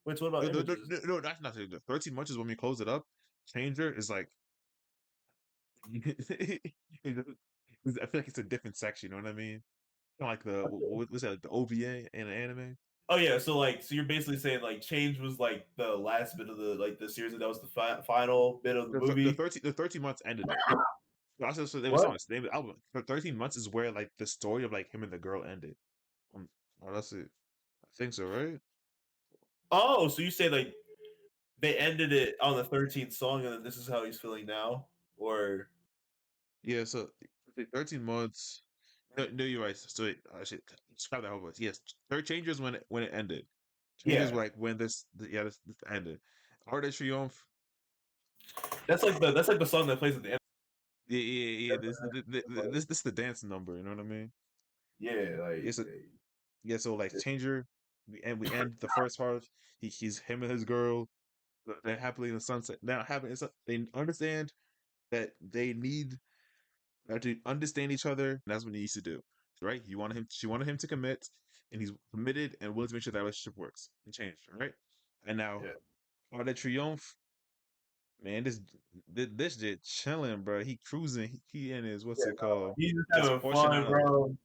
Wait, so what No, about no, no, images? no, no, that's not it. 13 months is when we close it up. Changer is like I feel like it's a different section, you know what I mean? Kinda like the what's that, like the OVA and the anime? Oh yeah, so you're basically saying like change was like the last bit of the series that was the final bit of the movie. The 13 months ended it. Also, so they were What? songs. The name of the album. The 13 months is where like the story of like him and the girl ended. Um, oh, that's it. think so, right? Oh, so you say like they ended it on the 13th song, and then this is how he's feeling now, or Yeah, so 13 months. No, no, you're right. So I should describe that whole voice. Yes, third changes when it ended. Changes yeah, like when this ended. Art of Triomphe. that's like the song that plays at the end. Yeah. This is the dance number. You know what I mean? Yeah, like Yes, yeah. So like Changer, we end the first part. He's him and his girl. They're happily in the sunset. Now having they understand that they need to understand each other. And that's what he needs to do, right? She wanted him to commit, and he's committed and willing to make sure that relationship works and change, right? And now, yeah, all that Triomphe, man, this shit chilling, bro. He cruising. He in his what's yeah. it called? He's just His having Porsche fun, now. bro.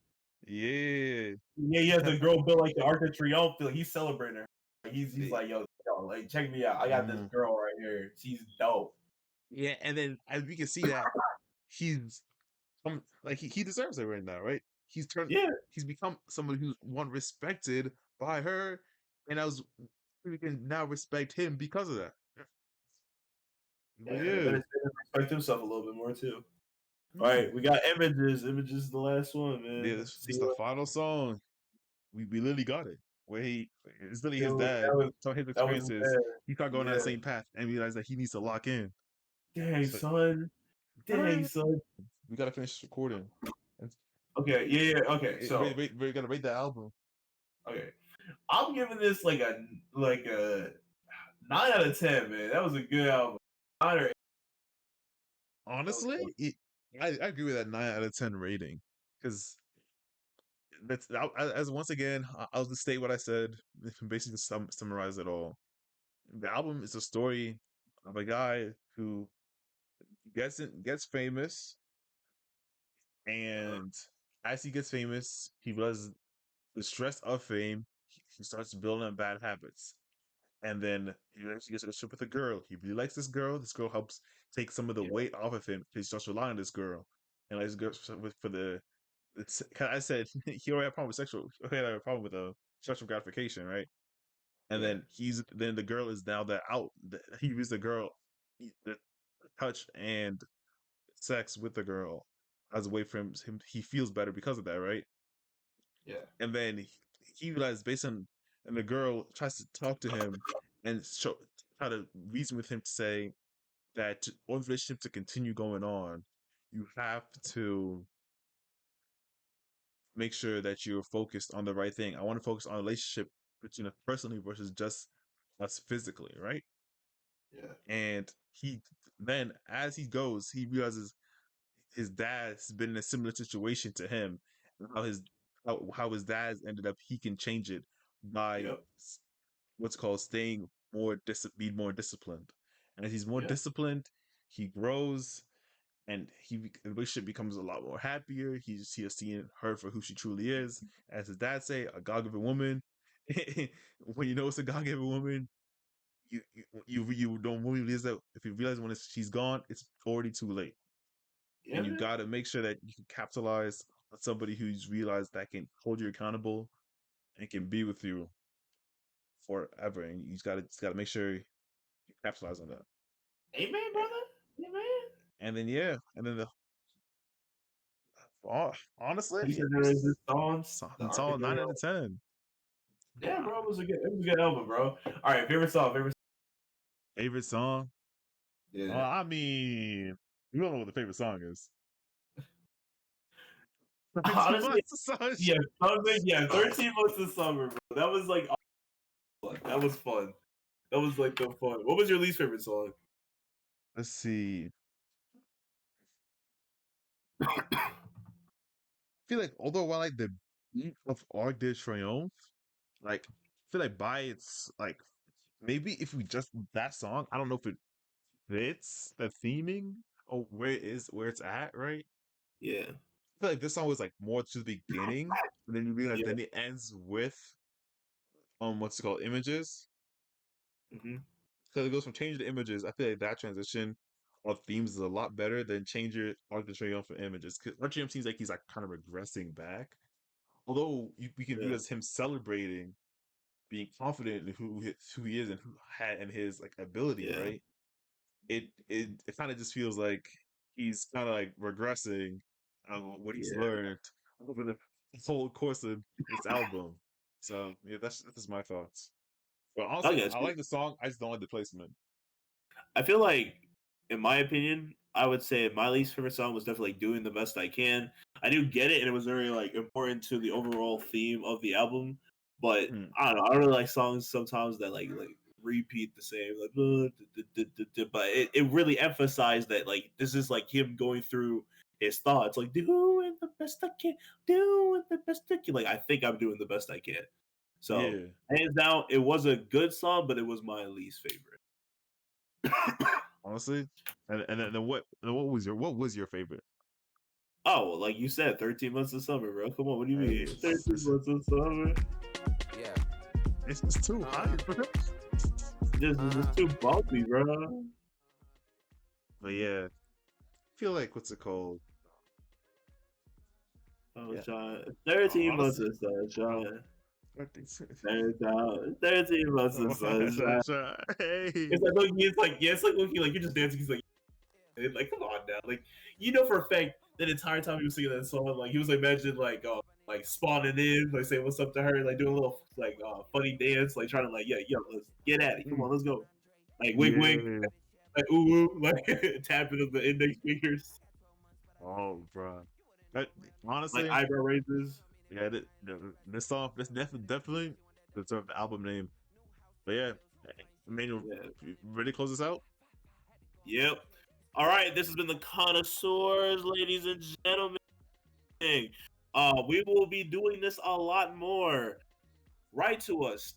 Yeah. Yeah, he has the girl built like the Arc de Triomphe. Like, he's celebrating her. Like, he's like, yo, like check me out. I got this Mm. girl right here. She's dope. Yeah, and then as we can see that he's like he deserves it right now, right? Yeah, He's become someone who's one respected by her, and I was we can now respect him because of that. But yeah. It yeah, better respect himself a little bit more too. All mm, right, we got images. Images is the last one, yeah, man. this See is the final song. We literally got it. Where it's literally his yo, dad telling his that was experiences. bad. He started going down Yeah. the same path and realized that he needs to lock in. Dang, So son. Dang, hurry, son. we gotta finish recording. And Okay, yeah. Okay, so we gotta rate the album. okay, I'm giving this like a 9 out of 10, man. That was a good album. 9 or 8. That was Honestly, good. I agree with that 9 out of 10 rating because that's as once again I'll just state what I said, basically summarize it all. The album is a story of a guy who gets famous, Uh-huh. and as he gets famous, he realizes the stress of fame. He starts building bad habits, and then he actually gets a relationship with a girl. He really likes this girl. This girl helps take some of the Yeah, weight off of him. He starts relying on this girl, and like this girl for the. I said he already had a problem with he had a problem with sexual gratification, right? And yeah, then the girl is now he used the girl, the touch and sex with the girl as a way for him. He feels better because of that, right? yeah, And then he realized based on, and the girl tries to talk to him and try to reason with him to say that for the relationship to continue going on, you have to make sure that you're focused on the right thing. I want to focus on a relationship between us personally versus just us physically, right? yeah, And he then as he goes, he realizes his dad's been in a similar situation to him, and how his dad's ended up. He can change it by yep, what's called staying being more disciplined. And as he's more yeah, disciplined, he grows, and the relationship becomes a lot more happier. He has seen her for who she truly is. As his dad say, a God-given woman. When you know it's a God-given woman, you don't really realize that if you realize when she's gone, it's already too late, yeah, and you man. got to make sure that you can capitalize on somebody who's realized that can hold you accountable and can be with you forever, and you just got to make sure you capitalize on that. Amen, And, brother. Amen. and then yeah, and then the honestly, He yeah, said there is this songs, the it's all Arctic 9 out of 10. Yeah, bro, it was a good album, bro. All right, favorite song, favorite. Favorite song? Yeah. I mean, you don't know what the favorite song is. 13 Honestly, months of sunshine. yeah, something, yeah, 13 months of summer, bro. That was like fun. That was fun. That was like the fun. What was your least favorite song? Let's see. I feel like although I like the beat of Arc de Triomphe, like I feel like by its like maybe if we just that song, I don't know if it fits the theming or where it's at, right? Yeah. I feel like this song was like more to the beginning, and then you realize Yeah. then it ends with what's it called, images. Hmm. Because it goes from change to images. I feel like that transition of themes is a lot better than change your Arc de Triomphe for images. Because Arc de Triomphe seems like he's like kind of regressing back. Although we can view Yeah. it as him celebrating being confident in who he is and his like ability, Yeah, right? It kind of just feels like he's kind of like regressing on what he's yeah. learned over the whole course of this album. So yeah, that's my thoughts. But I honestly, guess I like the song. I just don't like the placement. I feel like, in my opinion, I would say my least favorite song was definitely "Doing the Best I Can." I do get it, and it was very like important to the overall theme of the album. But Hmm. I don't know. I don't really like songs sometimes that like repeat the same like. But it really emphasized that like this is like him going through his thoughts, like doing the best I can, doing the best I can. Like I think I'm doing the best I can. So Yeah. hands down, it was a good song, but it was my least favorite. Honestly, and then what was your favorite? Oh, well, like you said, 13 months of summer, bro. Come on, what do you Hey, mean? 13 months of summer. Yeah. it's just too high, bro. Just too bumpy, bro. But yeah, I feel like what's it called? Oh, Yeah, Sean. 13 months honestly, of sunshine. I think so. 13 months of sunshine. Hey, It's like looking, it's like, yeah, it's like looking like you're just dancing. He's like, come on now. Like, you know for a fact that entire time he was singing that song, like, he was like, imagine, like spawning in, like, saying what's up to her, like, doing a little, like, funny dance, like, trying to, like, yeah, yo, let's get at it. Come mm, on, let's go. Like, wink, wink. yeah. Like ooh, ooh, like tapping of the index fingers, Oh, bro. That, like honestly, eyebrow raises. yeah, this song, this definitely deserves the album name. But yeah, Emmanuel, Yeah. ready to close this out? Yep. All right, this has been the Connoisseurs, ladies and gentlemen. We will be doing this a lot more. Write to us,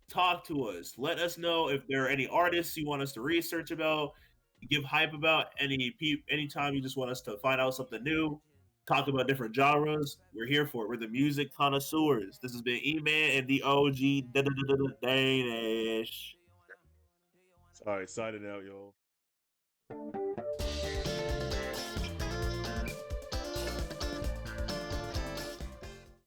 talk to us, let us know if there are any artists you want us to research about, give hype about, anytime you just want us to find out something new, talk about different genres. We're here for it. We're the music connoisseurs. This has been E-Man and the OG Danish. All right, signing out, y'all.